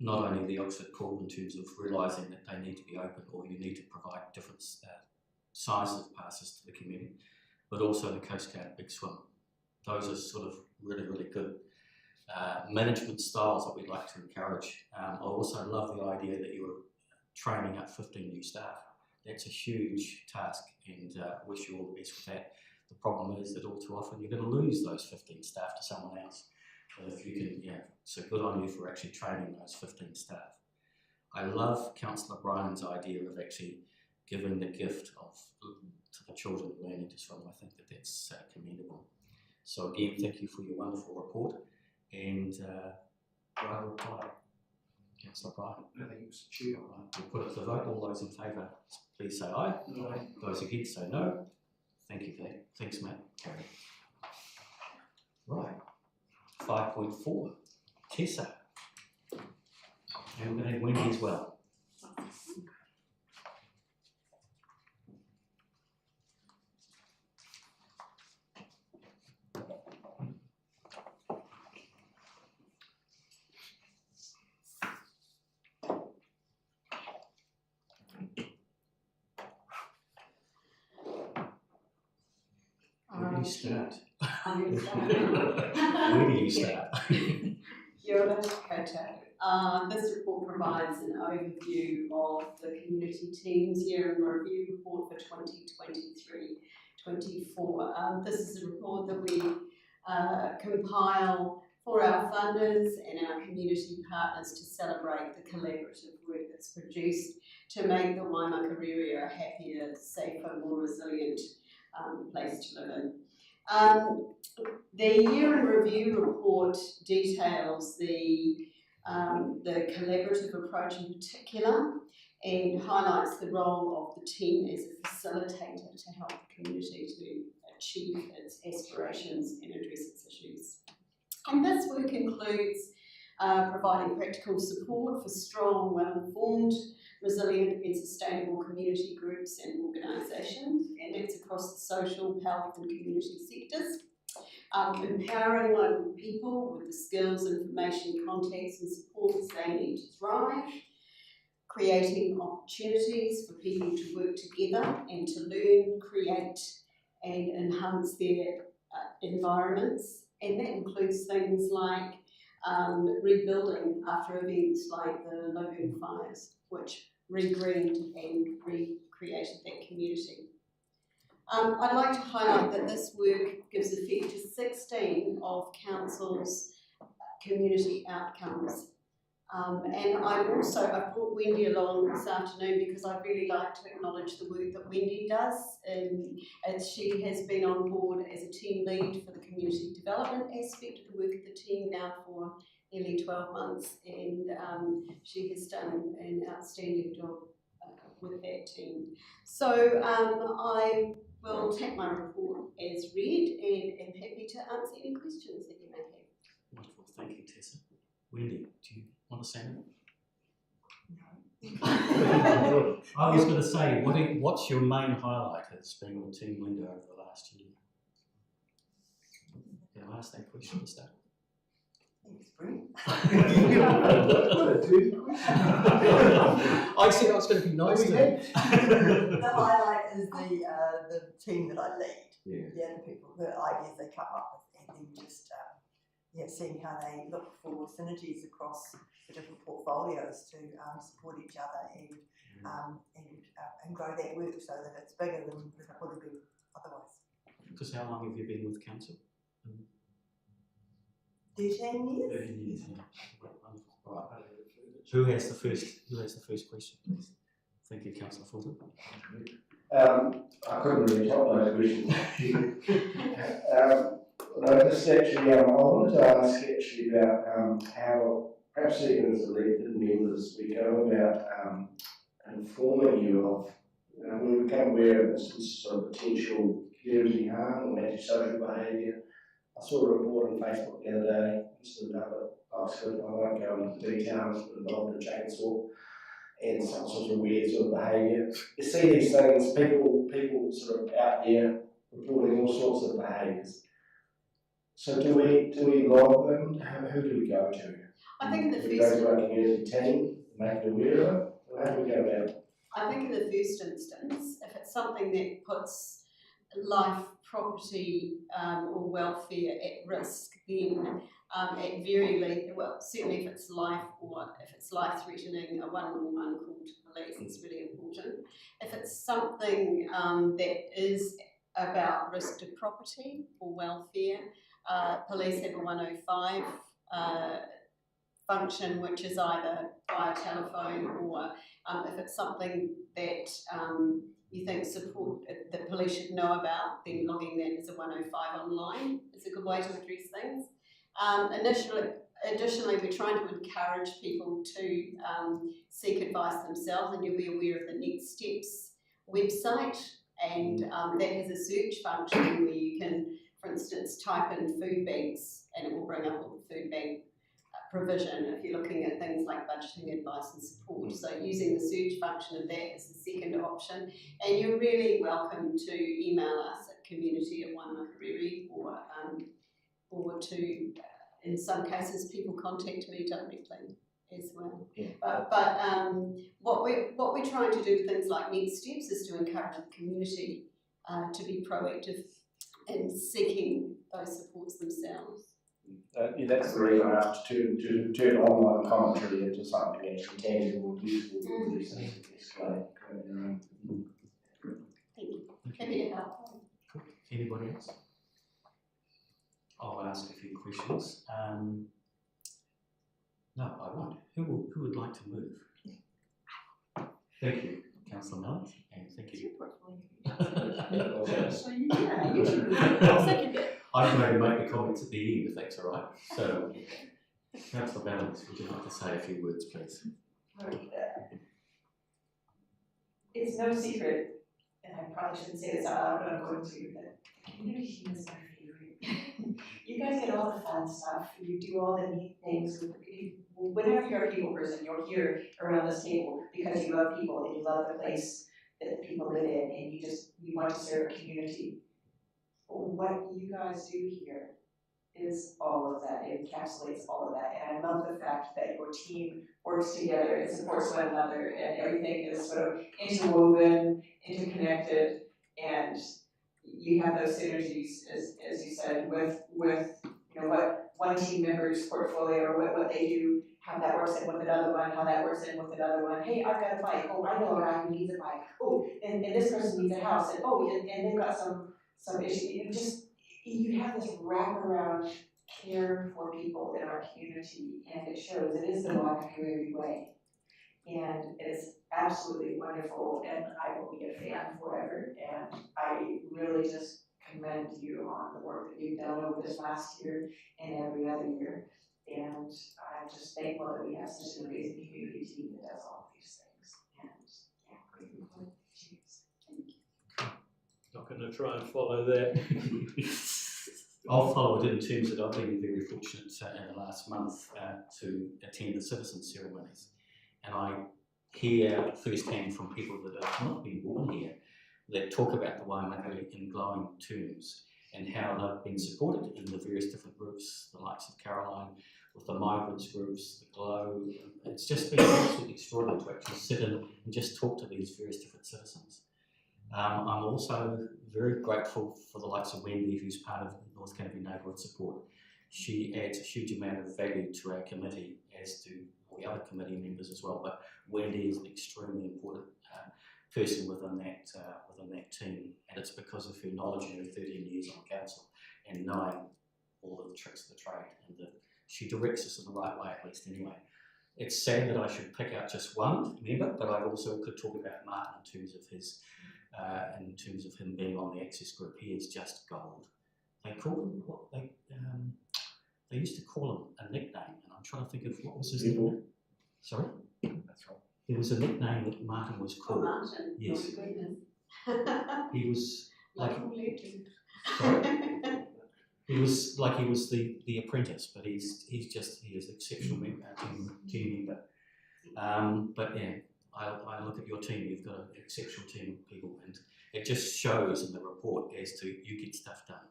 not only the Oxford pool, in terms of realising that they need to be open, or you need to provide different sizes of passes to the community, but also the Coast Guard Big Swim. Those are sort of really, really good management styles that we'd like to encourage. I also love the idea that you were training up 15 new staff. That's a huge task, and wish you all the best with that. The problem is that all too often you're going to lose those 15 staff to someone else. But if you can, yeah, so good on you for actually training those 15 staff. I love Councillor Bryan's idea of actually giving the gift of to the children learning to swim. I think that that's commendable. So again, thank you for your wonderful report, and Brian reply. Councillor Bryan. I think it's Chair. We'll put it to the vote. All those in favour, please say aye. Aye. Those against, say no. Thank you for that. Thanks, Matt. Right. 5.4, Tessa. And we're going to have Wendy as well. Where do you start? I'm going to start. Where do you start? Kia ora koutou. This report provides an overview of the community teams year in review report for 2023-24. This is a report that we compile for our funders and our community partners to celebrate the collaborative work that's produced to make the waimakariri a happier, safer, more resilient place to live in. The year in review report details the collaborative approach in particular and highlights the role of the team as a facilitator to help the community to achieve its aspirations and address its issues. And this work includes providing practical support for strong, well-informed, resilient and sustainable community groups and organisations, and that's across the social, health and community sectors. Empowering local people with the skills, information, context and supports they need to thrive. Creating opportunities for people to work together and to learn, create and enhance their environments. And that includes things like rebuilding after events like the Logan fires, which regreened and recreated that community. I'd like to highlight that this work gives effect to 16 of Council's community outcomes. And I've brought Wendy along this afternoon because I'd really like to acknowledge the work that Wendy does, as she has been on board as a team lead for the community development aspect of the work of the team now for nearly 12 months, and she has done an outstanding job with that team. So I will take my report as read and am happy to answer any questions that you may have. Wonderful, thank you, Tessa. Wendy, do you want to say anything? I was going to say, what's your main highlight as being the team leader over the last year? Can I ask that question to start? Thanks, Brent. I said I was going to be nice to him. The highlight is the team that I lead. Yeah. The people, the ideas they come up with, and then just seeing how they look for synergies across the different portfolios to support each other and grow that work so that it's bigger than it would have been otherwise. Because how long have you been with council? 13 years. 13 years. Yeah. Right. Who has the first question, please? Thank you, Councillor Fulton. I couldn't really top those questions. No, just actually, I wanted to ask actually about how, perhaps even as elected members, we go about informing you of, when we become aware of instances of potential community harm or antisocial behaviour. I saw a report on Facebook the other day, incident up at Oxford, I won't go into details, but involved a chainsaw and some sort of weird sort of behaviour. You see these things, people sort of out there reporting all sorts of behaviours. So do we log them? Who do we go to? I think do we go to our community team, make it aware of it? How do we go about it? I think in the first instance, if it's something that puts life, property or welfare at risk, then at very least, well, certainly if it's life or if it's life-threatening, a 111 call to police is really important. If it's something that is about risk to property or welfare, police have a 105 function, which is either via telephone or if it's something that you think the police should know about, then logging that as a 105 online is a good way to address things. Additionally, we're trying to encourage people to seek advice themselves, and you'll be aware of the Next Steps website, and that has a search function where you can, for instance, type in food banks and it will bring up all the food bank provision if you're looking at things like budgeting advice and support. So using the search function of that is the second option. And you're really welcome to email us at community@waimakariri or to, in some cases, people contact me directly as well. Yeah. But what we're trying to do with things like Next Steps is to encourage the community to be proactive in seeking those supports themselves. That's the reason I asked to turn online commentary into something actually tangible and useful for these things to explain. Thank you. Happy to help. Cool. Anybody else? I'll ask a few questions. No, I won't. Who would like to move? Thank you, Councillor Mellon, and thank you. I'm going to make the comments at the end, if that's all right. So, Councillor Mellon, would you like to say a few words, please? It's no secret, and I probably shouldn't say this out loud, but I'm going to, that community team is my favorite. You guys get all the fun stuff, you do all the neat things. Whenever you're a people person, you're here around this table because you love people and you love the place that the people live in, and you want to serve a community. What you guys do here is all of that. It encapsulates all of that. And I love the fact that your team works together and supports one another, and everything is sort of interwoven, interconnected, and you have those synergies, as you said, with what one team member's portfolio or what they do, how that works in with another one, how that works in with another one. Hey, I've got a bike. Oh, I know a guy who needs a bike. Oh, and this person needs a house. And oh, and they've got some issue. You have this wraparound care for people in our community, and it shows. It is the Waimakariri way, and it's absolutely wonderful, and I will be a fan forever. And I really just commend you on the work that you've done over this last year and every other year. And I'm just thankful that we have such an amazing community team that does all of these things. And yeah, great report. Cheers. Not going to try and follow that. I'll follow it in terms that I've been very fortunate in the last month to attend the citizen ceremonies, and I hear firsthand from people that have not been born here that talk about the Waimakariri in glowing terms and how they've been supported in the various different groups, the likes of Caroline, with the migrants groups, the Glow. It's just been absolutely extraordinary to actually sit in and just talk to these various different citizens. I'm also very grateful for the likes of Wendy, who's part of North Canterbury Neighbourhood Support. She adds a huge amount of value to our committee, as do all the other committee members as well. But Wendy is an extremely important person within that team, and it's because of her knowledge and her 13 years on council and knowing all of the tricks of the trade, and she directs us in the right way, at least anyway. It's sad that I should pick out just one member, but I also could talk about Martin in terms of his. In terms of him being on the Access Group, he is just gold. They call him what they used to call him a nickname, and I'm trying to think of what was his nickname. Sorry, That's right. There was a nickname that Martin was called. Oh, Martin. Yes. Oh, goodness. He was like. Who lived in? Sorry. He was like he was the apprentice, but he is an exceptional member, team member. But yeah. I look at your team, you've got an exceptional team of people, and it just shows in the report as to you get stuff done.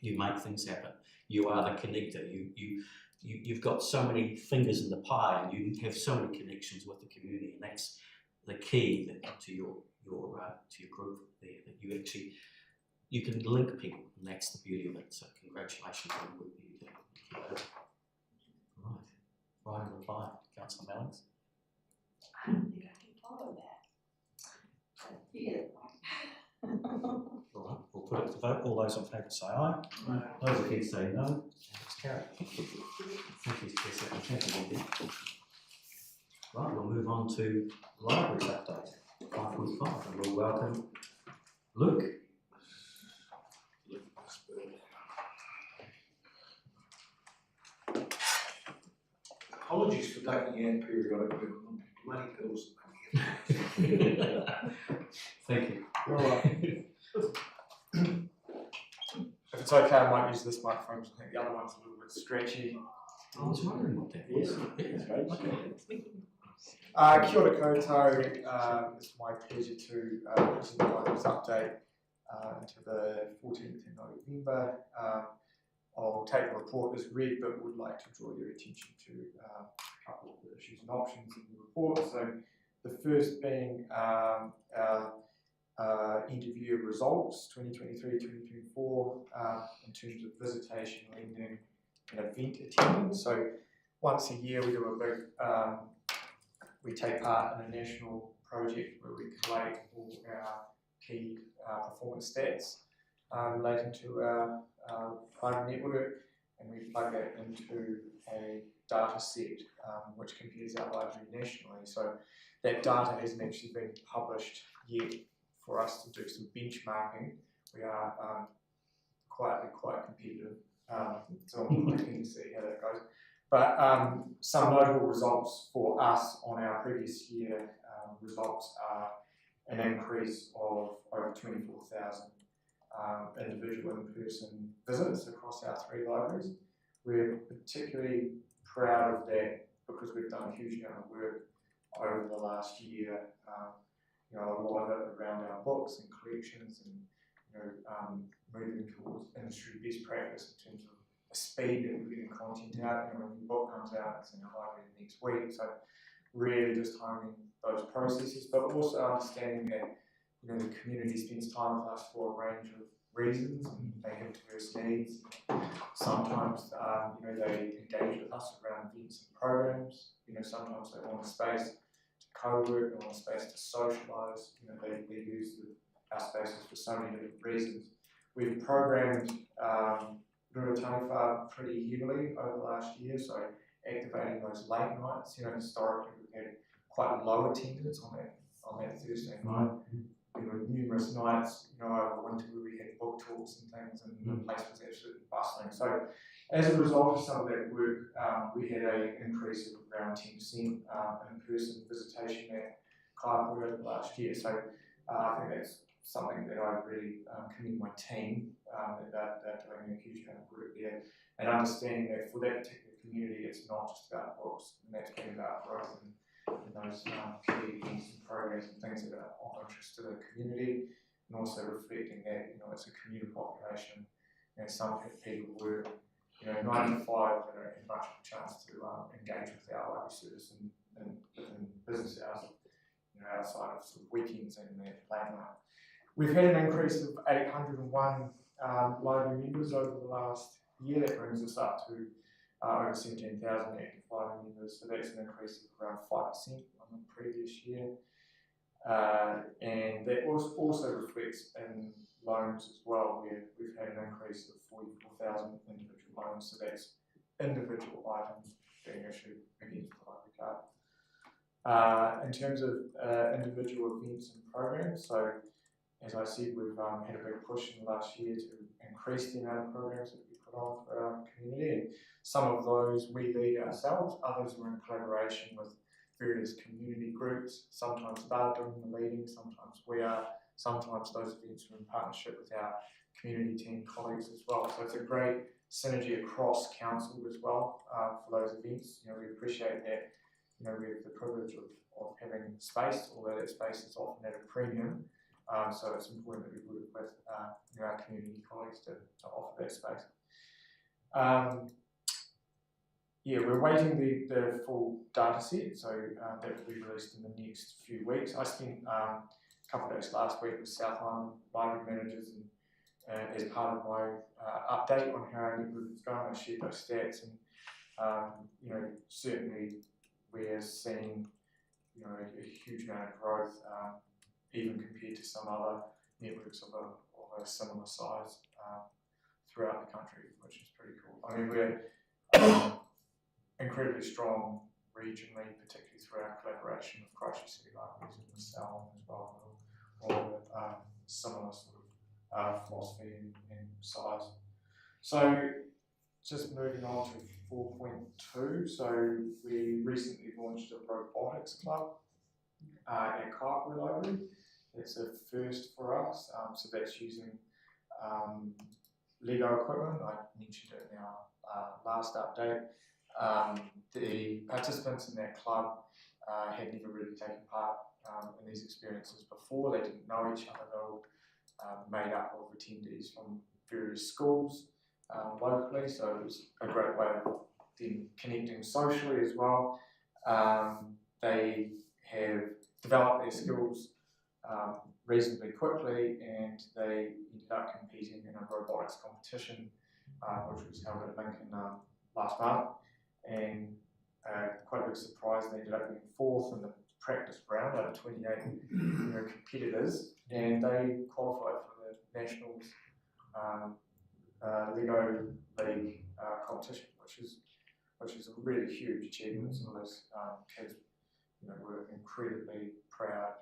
You make things happen. You are the connector. You've got so many fingers in the pie, and you have so many connections with the community, and that's the key to your group there, that you can link people, and that's the beauty of it. So congratulations on the work that you do. Right. Ryan, reply, Councillor Mellings. I don't think I can follow that. But yeah. All right, we'll put it to vote. All those in favour say aye. Aye. Those against say no. And it's carried. Thank you, Chair. Thank you, Wendy. Right, we'll move on to libraries update 5.5, and we'll welcome Luke. Apologies for taking out periodically. Bloody bills. Thank you. You're all right. If it's okay, I might use this microphone because I think the other one's a little bit stretchy. I was wondering what that was. Kia ora koutou. It's my pleasure to present the libraries update into the 14th of November. I'll take the report as read, but would like to draw your attention to a couple of the issues and options in the report. So the first being our interview results 2023-2024 in terms of visitation, lending and event attendance. So once a year we do a big, we take part in a national project where we collate all our key performance stats relating to our library network, and we plug it into a data set which compares our library nationally. So that data hasn't actually been published yet for us to do some benchmarking. We are quite competitive, so I'm looking to see how that goes. But some notable results for us on our previous year results are an increase of over 24,000 individual in-person visits across our 3 libraries. We're particularly proud of that because we've done a huge amount of work over the last year. A lot of it around our books and collections, and moving towards industry best practice in terms of the speed that we're getting content out. When a new book comes out, it's in our library the next week. So really just honing those processes, but also understanding that the community spends time with us for a range of reasons, and they have diverse needs. Sometimes they engage with us around events and programs. Sometimes they want a space to co-work, they want a space to socialise. They use our spaces for so many different reasons. We've programmed Rua Taniwha pretty heavily over the last year, so activating those late nights. Historically we've had quite low attendance on that Thursday night. There were numerous nights, over winter where we had book talks and things, and the place was absolutely bustling. So As a result of some of that work, we had an increase of around 10% in-person visitation at Kaipura last year. So I think that's something that I really commend my team, that they're doing a huge amount of work there, and understanding that for that particular community, it's not just about books, and that's been about growth and those key events and programs and things that are of interest to the community, and also reflecting that, you know, it's a commuter population, and some people work, you know, 9 to 5, they don't have much of a chance to engage with our library service and business hours, you know, outside of sort of weekends and their playing night. We've had an increase of 801 library members over the last year. That brings us up to over 17,000 active library members, so that's an increase of around 5% on the previous year. And that also reflects in loans as well, where we've had an increase of 44,000 individual loans, so that's individual items being issued against the library card. In terms of individual events and programs, so as I said, we've had a big push in the last year to increase the amount of programs that we put on for our community, and some of those we lead ourselves, others were in collaboration with various community groups. Sometimes they're doing the leading, sometimes we are, sometimes those events are in partnership with our community team colleagues as well. So it's a great synergy across council as well for those events. You know, we appreciate that, you know, we have the privilege of having space, although that space is often at a premium. So it's important that we work with you know, our community colleagues to offer that space. Yeah, we're waiting the full data set, so that will be released in the next few weeks. I spent a couple of days last week with South Island library managers, and as part of my update on how our network is going, I shared those stats, and you know, certainly we're seeing, you know, a huge amount of growth, even compared to some other networks of a similar size throughout the country, which is pretty cool. I mean, we're incredibly strong regionally, particularly through our collaboration with Christchurch City Libraries and with Salon as well, all similar sort of philosophy and size. So just moving on to 4.2, so we recently launched a robotics club at Kaipura Library. It's a first for us, so that's using Lego equipment. I mentioned it in our last update. The participants in that club had never really taken part in these experiences before. They didn't know each other. They were all made up of attendees from various schools locally, so it was a great way of them connecting socially as well. They have developed their skills reasonably quickly, and they ended up competing in a robotics competition, which was held at Lincoln last month. And quite a big surprise, they ended up being 4th in the practice round out of 28 competitors, and they qualified for the Nationals Lego League competition, which is a really huge achievement. Some of those kids, you know, were incredibly proud,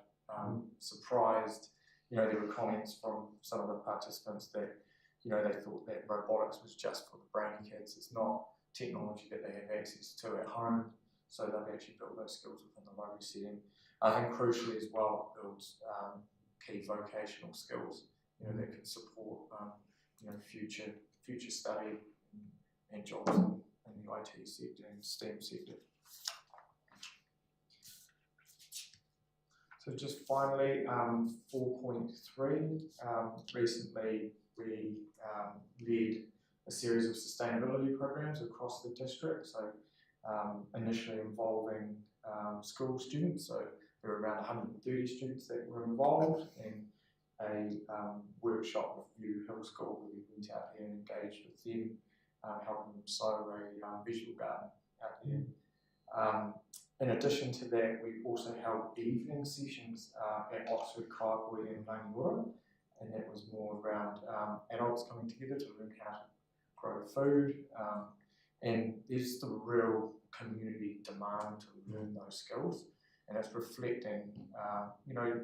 surprised. You know, there were comments from some of the participants that, you know, they thought that robotics was just for the brainy kids. It's not technology that they have access to at home, so they've actually built those skills within the library setting. I think crucially as well, it builds key vocational skills, you know, that can support you know, future study and jobs in the IT sector and STEM sector. So just finally, 4.3, recently we led a series of sustainability programs across the district, so initially involving school students, so there were around 130 students that were involved, and a workshop with View Hill School where we went out there and engaged with them, helping them sow a vegetable garden out there. In addition to that, we also held evening sessions at Oxford, Kaipui and Rangiora, and that was more around adults coming together to learn how to grow food, and there's the real community demand to learn those skills, and it's reflecting, you know,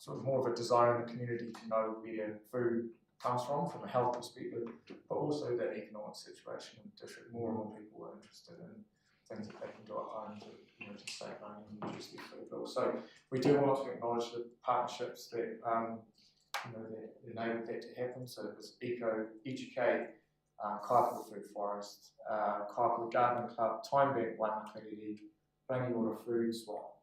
sort of more of a desire in the community to know where food comes from a health perspective, but also that economic situation in the district. More and more people are interested in things that they can do at home to, to save money and reduce their food bill. So we do want to acknowledge the partnerships that that enabled that to happen. So it was Educate, Kaipua Food Forest, Kaipua Garden Club, Time Bank, Waimakariri, Rangi Water Food Swap,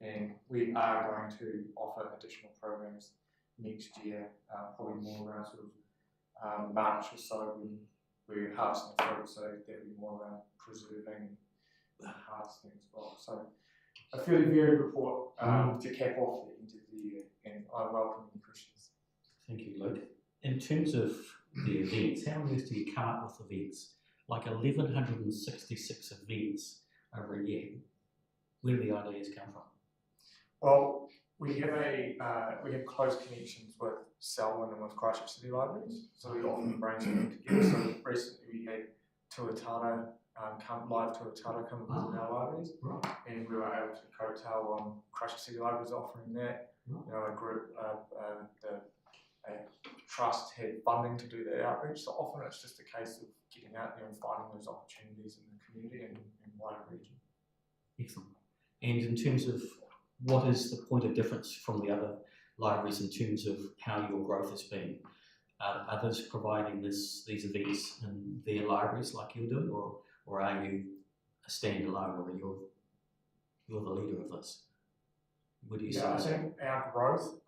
and we are going to offer additional programs next year, probably more around sort of March or so when we're harvesting fruit, so that will be more around preserving and harvesting as well. So a fairly varied report to cap off the end of the year, and I welcome any questions. Thank you, Luke. In terms of the events, how on earth do you come up with events? Like 1,166 events over a year. Where do the ideas come from? Well, we have close connections with Selwyn and with Christchurch City Libraries, so we often brainstorm together. So recently we had Tuatara live Tuatara come and visit our libraries, and we were able to coattail on Christchurch City Libraries offering that. A group, a trust had funding to do that outreach. So often it's just a case of getting out there and finding those opportunities in the community and wider region. Excellent. And in terms of what is the point of difference from the other libraries in terms of how your growth has been? Are others providing these events in their libraries like you're doing, or are you a standalone, or you're the leader of this? What do you see? I think our growth,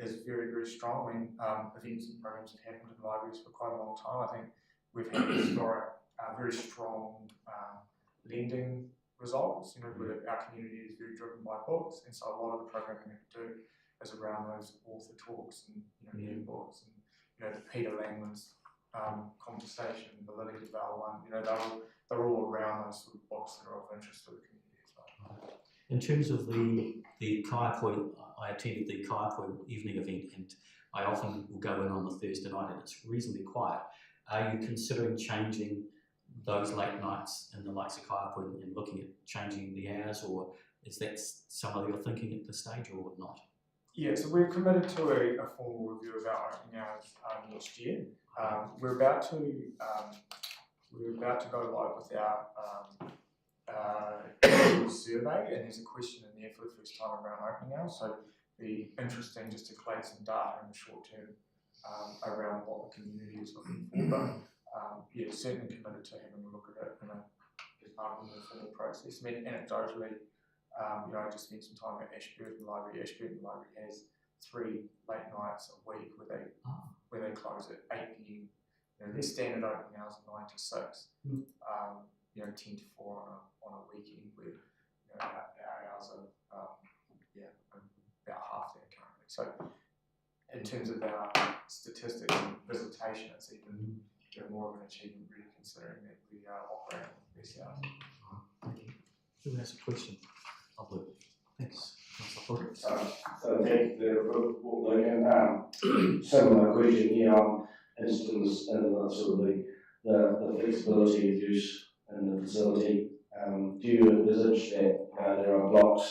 is very, very strong. I mean, events and programs have happened in libraries for quite a long time. I think we've had historic, very strong lending results. Where our community is very driven by books, and so a lot of the programming we do is around those author talks and new books, and the Peter Langman's conversation, the Lily DeVal one. They're all around those sort of books that are of interest to the community as well. In terms of the Kaipua, I attended the Kaipua evening event, and I often will go in on the Thursday night, and it's reasonably quiet. Are you considering changing those late nights in the likes of Kaipua and looking at changing the hours, or is that some of your thinking at this stage, or not? Yeah, so we're committed to a formal review of our opening hours next year. We're about to go live with our survey, and there's a question in there for the first time around opening hours. So it'd be interesting just to collate some data in the short term around what the community is looking for. But certainly committed to having a look at it as part of the formal process. I mean, anecdotally, I just spent some time at Ashburton Library. Ashburton Library has 3 late nights a week where they close at 8 p.m. Their standard opening hours are 9 to 6. 10 to 4 on a weekend where our hours are about half that currently. So in terms of our statistics and visitation, it's even more of an achievement, really, considering that we are operating with less hours. Thank you. Who has a question? Thanks. So thank you for the report, Luke. Similar question here on instance in the flexibility of use in the facility. Do you envisage that there are blocks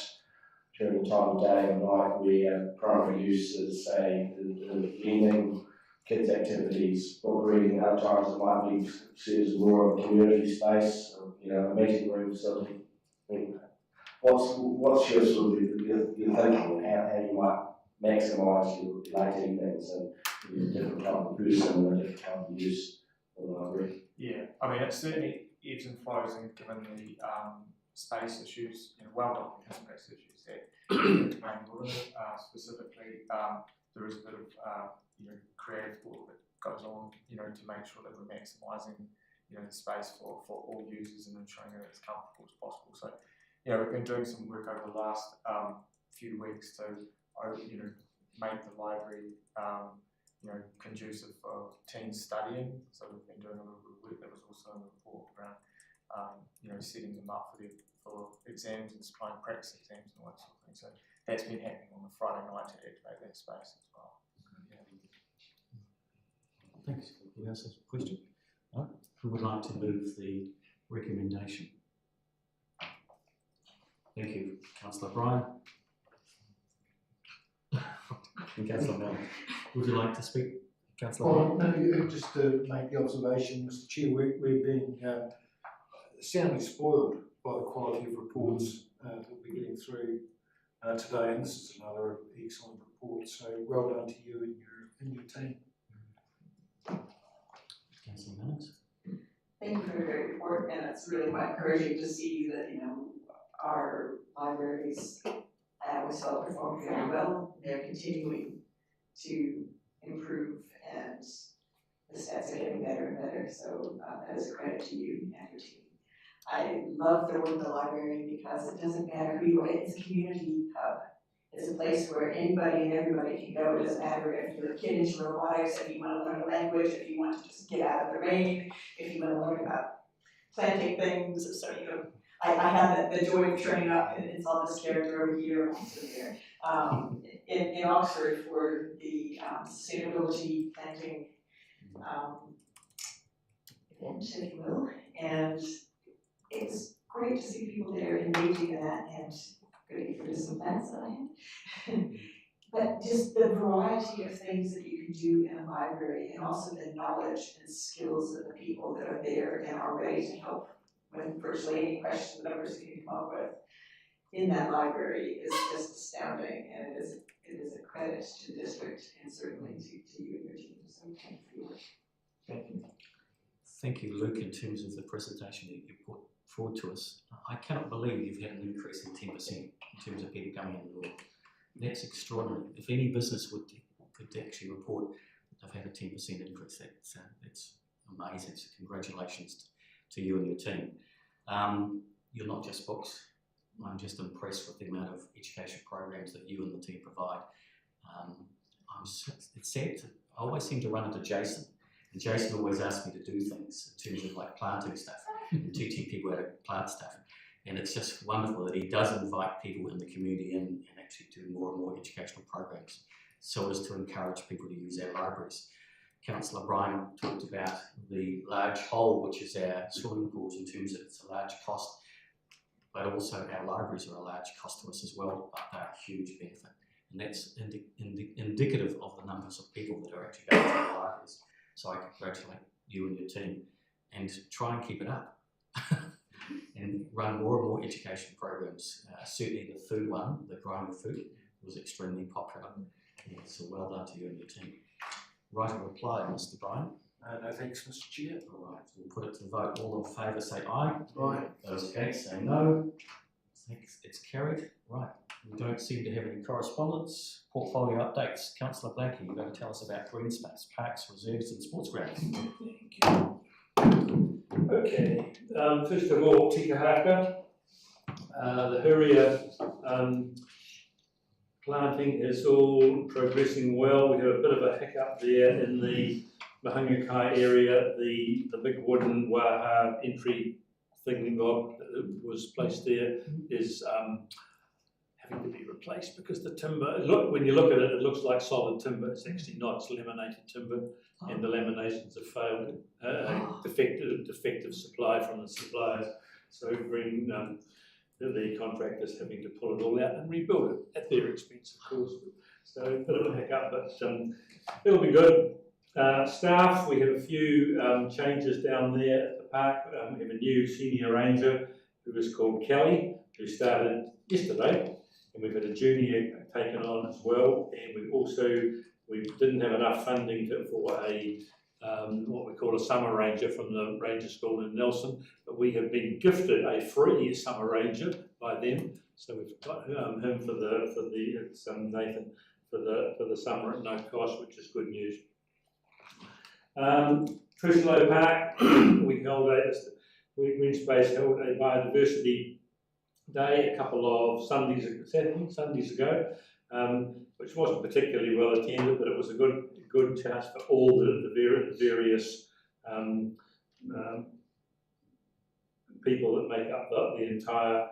during the time of day and night where primary use is, say, the evening, kids' activities, book reading, other times it might be seen as more of a community space, a meeting room facility? What's your sort of your thinking on how you might maximise your late evenings and your different type of person and a different type of use of the library? Yeah, I mean, it certainly ebbs and flows, and given the space issues, well-documented space issues that main order specifically, there is a bit of creative thought that goes on, to make sure that we're maximising, the space for all users and ensuring that it's comfortable as possible. So, we've been doing some work over the last few weeks to, make the library, conducive for teens studying. So we've been doing a little bit of work that was also in the report around, setting them up for exams and supplying practice exams and all that sort of thing. So that's been happening on the Friday night to activate that space as well. Thanks. Who else has a question? No? Who would like to move the recommendation? Thank you, Councillor Bryan. And Councillor Mellon, would you like to speak, Councillor? Well, no, just to make the observation, Mr Chair, we're being soundly spoiled by the quality of reports that we're getting through today, and this is another excellent report, so well done to you and your team. Councillor Mellon? Thank you for the great report, and it's really quite encouraging to see that, our libraries, I always felt performed very well. They're continuing to improve, and the stats are getting better and better, so that is a credit to you and your team. I love the word the library because it doesn't matter who you are, it's a community hub. It's a place where anybody and everybody can go. It doesn't matter if you're a kid into robotics, if you want to learn a language, if you want to just get out of the rain, if you want to learn about planting things. So, I had the joy of training up, and it's on this character over here, also there, in Oxford for the sustainability planting event, if you will. And it's great to see people there engaging in that, and good for some plants that I had. But just the variety of things that you can do in a library, and also the knowledge and skills of the people that are there and are ready to help with virtually any question the members can come up with in that library is just astounding, and it is a credit to the district and certainly to you and your team. So thank you. Thank you. Thank you, Luke, in terms of the presentation that you put forward to us. I cannot believe you've had an increase in 10% in terms of people coming in the door. That's extraordinary. If any business could actually report that they've had a 10% increase, that's amazing. So congratulations to you and your team. You're not just books. I'm just impressed with the amount of education programs that you and the team provide. It's sad. I always seem to run into Jason, and Jason always asks me to do things in terms of like planting stuff and teaching people how to plant stuff. And it's just wonderful that he does invite people in the community in and actually do more and more educational programs so as to encourage people to use our libraries. Councillor Bryan talked about the large hole, which is our swimming pools, in terms of it's a large cost, but also our libraries are a large cost to us as well, but they're a huge benefit. And that's indicative of the numbers of people that are actually going to the libraries. So I congratulate you and your team, and try and keep it up. And run more and more education programs. Certainly the food one, the growing of food, was extremely popular. Yeah, so well done to you and your team. Right of reply, Mr. Bryan. No thanks, Mr Chair. All right, we'll put it to the vote. All in favour say aye. Aye. Those against say no. Thanks, it's carried. Right, we don't seem to have any correspondence. Portfolio updates. Councillor Blackie, you're going to tell us about green space, parks, reserves and sports grounds. Thank you. Okay, first of all, Tikahaka, the Huria planting is all progressing well. We have a bit of a hiccup there in the Mahangakai area. The big wooden waha entry thingambob that was placed there is having to be replaced because the timber, when you look at it, it looks like solid timber. It's actually not, it's laminated timber, and the laminations have failed, defective supply from the suppliers. So the contractors having to pull it all out and rebuild it at their expense, of course. So a bit of a hiccup, but it'll be good. Staff, we have a few changes down there at the park. We have a new senior ranger who is called Kelly, who started yesterday. And we've had a junior taken on as well, and we didn't have enough funding for a what we call a summer ranger from the ranger school in Nelson, but we have been gifted a free summer ranger by them, so we've got him for Nathan for the summer at no cost, which is good news. Trishlow Park, Green Space held a biodiversity day a couple of Sundays ago, which wasn't particularly well attended, but it was a good chance for all the various people that make up the entire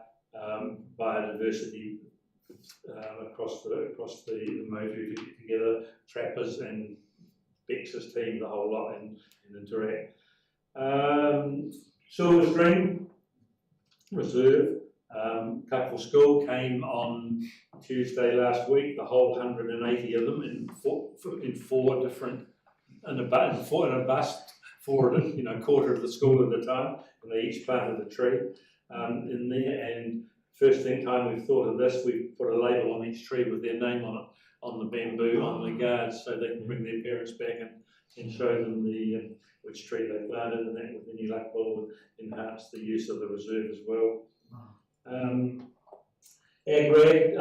biodiversity across the Motu to get together, trappers and Bex's team, the whole lot, and interact. Silver Stream Reserve, Cupful School came on Tuesday last week, the whole 180 of them in four different, in a bus, four of them, you know, quarter of the school at a time, and they each planted a tree in there. And first time we've thought of this, we've put a label on each tree with their name on it, on the bamboo, on the guards, so they can bring their parents back and show them the which tree they planted, and that with any luck will enhance the use of the reserve as well. Agreg,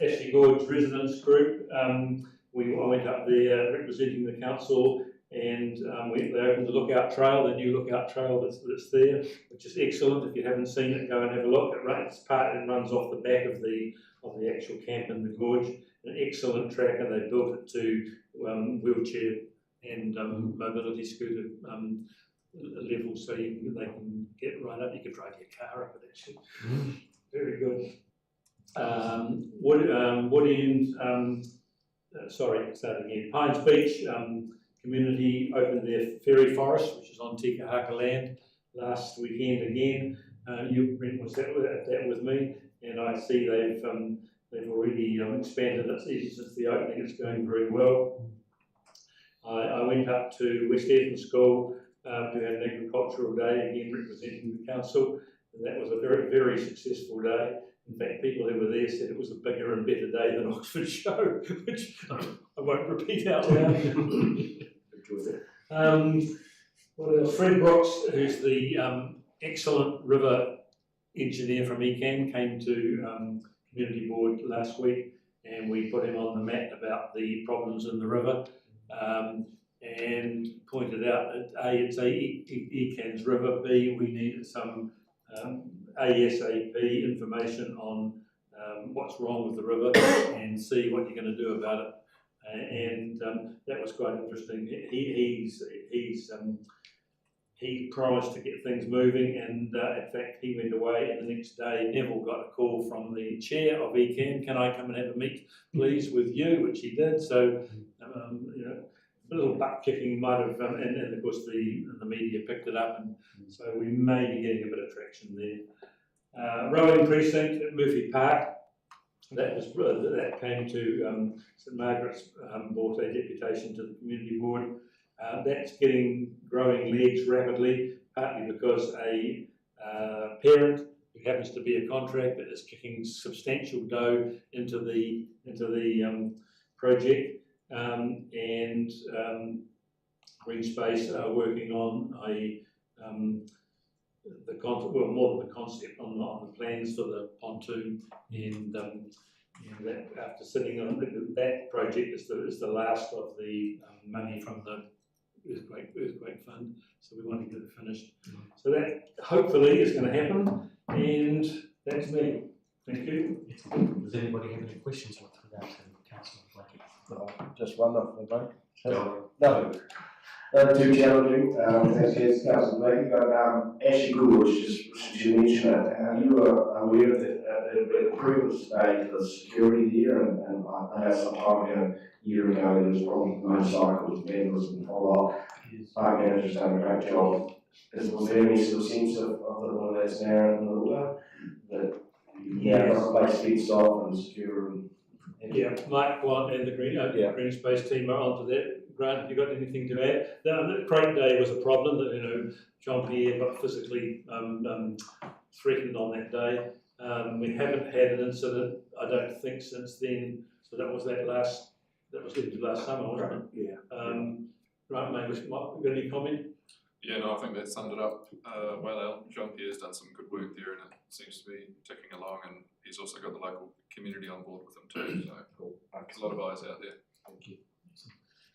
Ashley Gorge Residents Group, I went up there representing the council, and they opened the Lookout Trail, the new Lookout Trail that's there, which is excellent. If you haven't seen it, go and have a look. It runs off the back of the actual camp in the gorge. An excellent track, and they built it to wheelchair and mobility scooter level, so they can get right up. You can drive your car up it actually. Very good. Pines Beach community opened their fairy forest, which is on Tikahaka land, last weekend again. You was that with me, and I see they've already expanded it even since the opening. It's going very well. I went up to West Eton School who had an agricultural day, again representing the council, and that was a very, very successful day. In fact, people who were there said it was a bigger and better day than Oxford Show, which I won't repeat out loud. What else? Fred Brooks, who's the excellent river engineer from ECAN, came to Community Board last week, and we put him on the mat about the problems in the river, and pointed out that A, it's ECAN's river, B, we needed some ASAP information on what's wrong with the river, and C, what you're going to do about it. And that was quite interesting. He promised to get things moving, and in fact he went away, and the next day Neville got a call from the chair of ECAN, can I come and have a meet please with you, which he did. So you know, a little butt kicking might have, and of course the media picked it up, and so we may be getting a bit of traction there. Rowing precinct at Murphy Park, that came to St Margaret's, brought a deputation to the community board. That's growing legs rapidly, partly because a parent who happens to be a contractor is kicking substantial dough into the project, and Green Space are working on more than the concept on the plans for the pontoon, and that after sitting on that project is the last of the money from the earthquake fund, so we want to get it finished. So that hopefully is going to happen, and that's me. Thank you. Does anybody have any questions with regard to Councillor Blackie? No, just one off the vote. No. Too challenging. Thanks, Councillor Blake. But Ashley Gorge, just you mentioned it, you were aware of the improvements made to the security there, and I know some time ago, a year ago, there was probably motorcycles, vandalism, and follow-up. Park manager's done a great job. Was there any sort of sense of the that's now in the order that got a place fenced off and secure? Yeah, Mike Blunt and the Green Space team are onto that. Grant, have you got anything to add? The crate day was a problem that, John Pierre got physically threatened on that day. We haven't had an incident, I don't think, since then. So that was into last summer, wasn't it? Yeah. Right, mate, you got any comment? Yeah, no, I think that summed it up well. John Pierre's done some good work there, and it seems to be ticking along, and he's also got the local community on board with him too, so a lot of eyes out there. Thank you.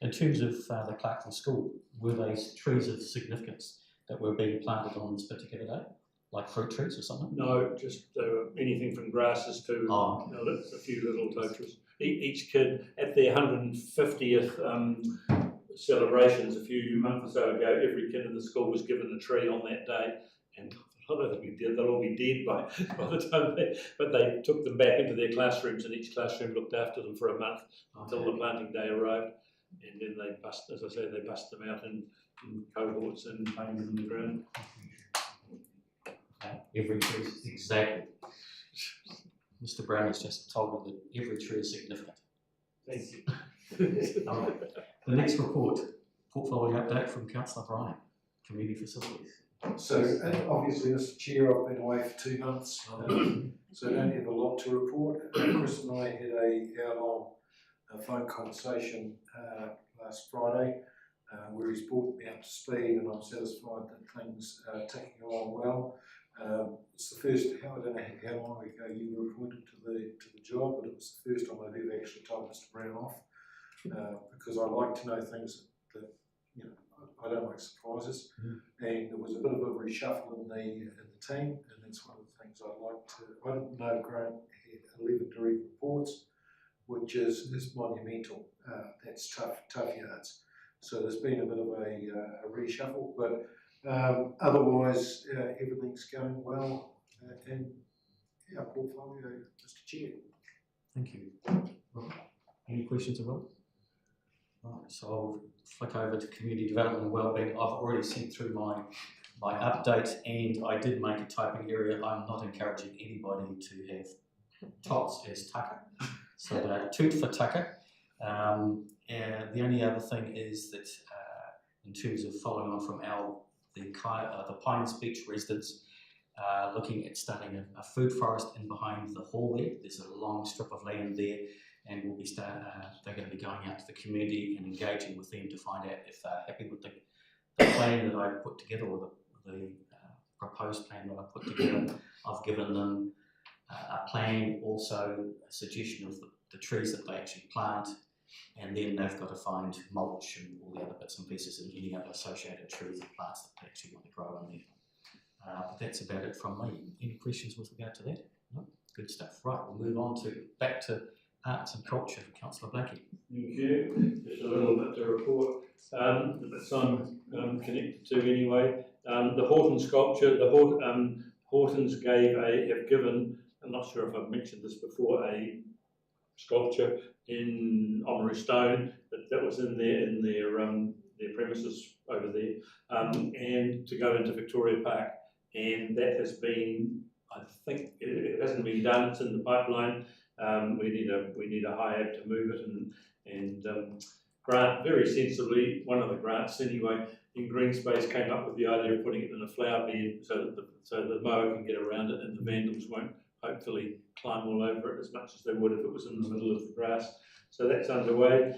In terms of the Clarkton School, were they trees of significance that were being planted on this particular day, like fruit trees or something? No, just anything from grasses to a few little totras. Each kid at their 150th celebrations a few months or so ago, every kid in the school was given a tree on that day, and they'll all be dead by the time they took them back into their classrooms, and each classroom looked after them for a month until the planting day arrived, and then they bust them out in cohorts and planted them in the ground. Every tree, exactly. Mr. Brown has just told me that every tree is significant. Thank you. All right. The next report, portfolio update from Councillor Bryan, Community Facilities. So, and obviously, Mr. Chair, I've been away for 2 months, so I don't have a lot to report. Chris and I had a hour-long phone conversation last Friday, where he's brought me up to speed, and I'm satisfied that things are ticking along well. It's the first, I don't know how long ago you were appointed to the job, but it was the first time I've ever actually told Mr. Brown off, because I like to know things that you know, I don't like surprises, and there was a bit of a reshuffle in the team, and that's one of the things I'd like to. I didn't know Grant had 11 direct reports, which is monumental. That's tough yards. So there's been a bit of a reshuffle, but otherwise everything's going well in our portfolio, Mr. Chair. Thank you. Right. Any questions of Rob? Right, so I'll flick over to community development and wellbeing. I've already sent through my update, and I did make a typing error. I'm not encouraging anybody to have tots as tucker, so they're toot for tucker. And the only other thing is that in terms of following on from the Pines Beach residents, looking at starting a food forest in behind the hall there. There's a long strip of land there, and we'll be they're going to be going out to the community and engaging with them to find out if they're happy with the plan that I put together, or the proposed plan that I put together. I've given them a plan, also a suggestion of the trees that they actually plant, and then they've got to find mulch and all the other bits and pieces and any other associated trees and plants that they actually want to grow in there. But that's about it from me. Any questions with regard to that? No? Good stuff. Right, we'll move on back to arts and culture. Councillor Blackie. Thank you. Just a little bit to report. That I'm connected to anyway. The Horton sculpture. The Hortons have given. I'm not sure if I've mentioned this before. A sculpture in Oamaru stone that was in their premises over there, and to go into Victoria Park. And that has been, I think, it hasn't been done. It's in the pipeline. We need a hire to move it, and Grant very sensibly, one of the grants anyway, in Green Space came up with the idea of putting it in a flower bed so the mower can get around it and the vandals won't hopefully climb all over it as much as they would if it was in the middle of the grass. So that's underway.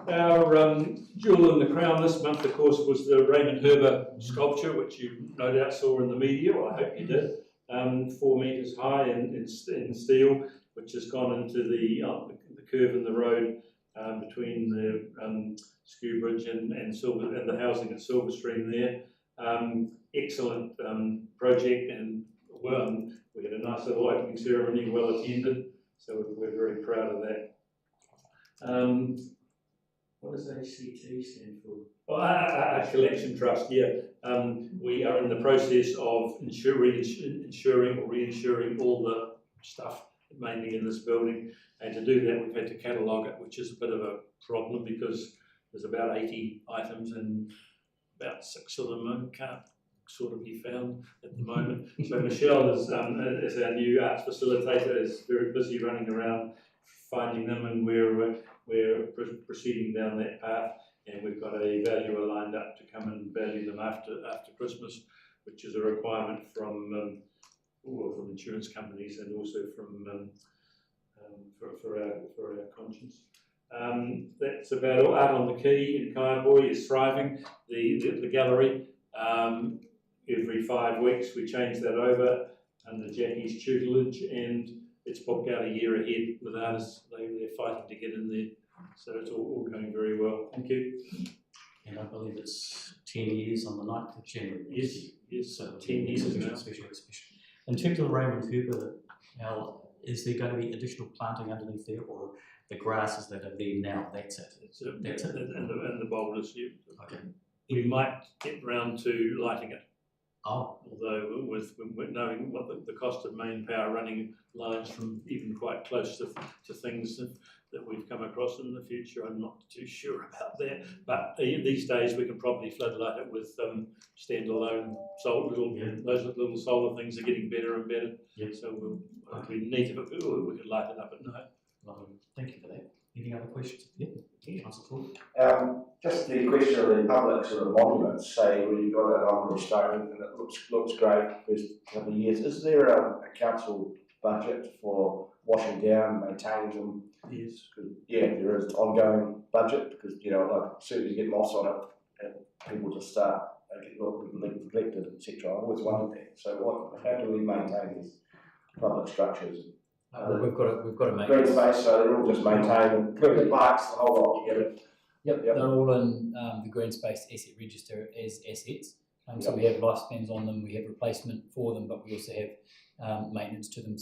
Our jewel in the crown this month, of course, was the Raymond Herber sculpture, which you no doubt saw in the media, or I hope you did. 4 metres high in steel, which has gone into the curve in the road between the Skew Bridge and the housing at Silverstream there. Excellent project, and we had a nice little opening ceremony, well attended, so we're very proud of that. What does ACT stand for? Oh, a collection trust, yeah. We are in the process of reinsuring all the stuff, mainly in this building, and to do that we've had to catalogue it, which is a bit of a problem because there's about 80 items and about 6 of them can't sort of be found at the moment. So Michelle is our new arts facilitator, is very busy running around finding them, and we're proceeding down that path, and we've got a valuer lined up to come and value them after Christmas, which is a requirement from insurance companies and also from for our conscience. That's about all. Art on the Quay in Kaiapoi is thriving. The gallery. Every 5 weeks we change that over under Jackie's tutelage, and it's booked out a year ahead with artists. They're fighting to get in there, so it's all going very well. Thank you. And I believe it's 10 years on the 9th of January. Yes. So 10 years now. Special exhibition. In terms of the Raymond Herber, Al, is there going to be additional planting underneath there, or the grasses that are there now? That's it. And the boulders. Yeah. Okay. We might get round to lighting it. Oh, Although with knowing what the cost of manpower running lines from even quite close to things that we've come across in the future, I'm not too sure about that. But these days we can probably floodlight it with standalone those little solar things are getting better and better. Yep. So it'd be neat if we could light it up at night. lovely. Thank you for that. Any other questions? Yeah, Councillor Ford. Just the question of the public sort of monuments, say where you've got a number of stone and it looks great the first couple of years. Is there a council budget for washing down, maintaining them? Yes. Yeah, there is ongoing budget because like certainly you get moss on it and people just start getting neglected, etc. I always wondered that. So how do we maintain these public structures? We've got to make Green space, so they're all just maintained, including parks, the whole lot together. Yep, they're all in the green space asset register as assets. So we have lifespans on them, we have replacement for them, but we also have maintenance to them.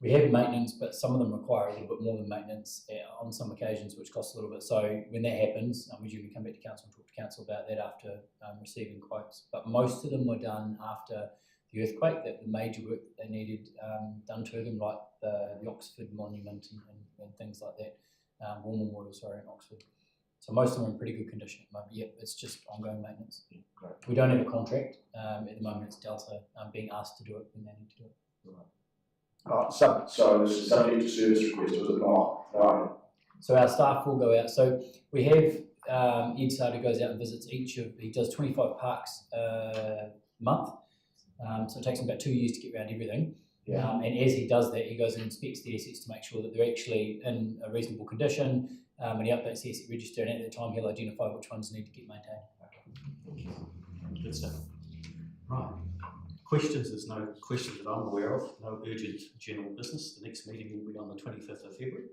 We have maintenance, but some of them require a little bit more than maintenance on some occasions, which costs a little bit. So when that happens, we usually come back to council and talk to council about that after receiving quotes. But most of them were done after the earthquake, that the major work that they needed done to them, like the Oxford Monument and things like that. War Memorial, in Oxford. So most of them are in pretty good condition at the moment. Yep, it's just ongoing maintenance. Yeah, great. We don't have a contract. At the moment it's Delta being asked to do it when they need to do it. Right. So this is subject to service request, was it not? No. So our staff will go out. So we have Ed Sarda goes out and visits he does 25 parks a month. So it takes him about 2 years to get around everything. Yeah. And as he does that, he goes and inspects the assets to make sure that they're actually in a reasonable condition, and he updates the asset register, and at that time he'll identify which ones need to get maintained. Good stuff. Right. Questions? There's no questions that I'm aware of. No urgent general business. The next meeting will be on the 25th of February.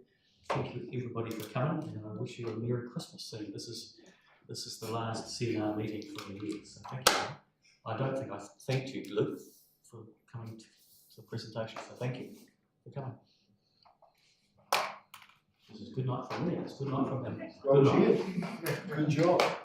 Thank you everybody for coming, and I wish you a Merry Christmas soon. This is the last seminar meeting for the year, so thank you. I don't think I've thanked you, Luke, for coming to the presentation, so thank you for coming. This is good night from me. It's good night from him. Good night. Good job.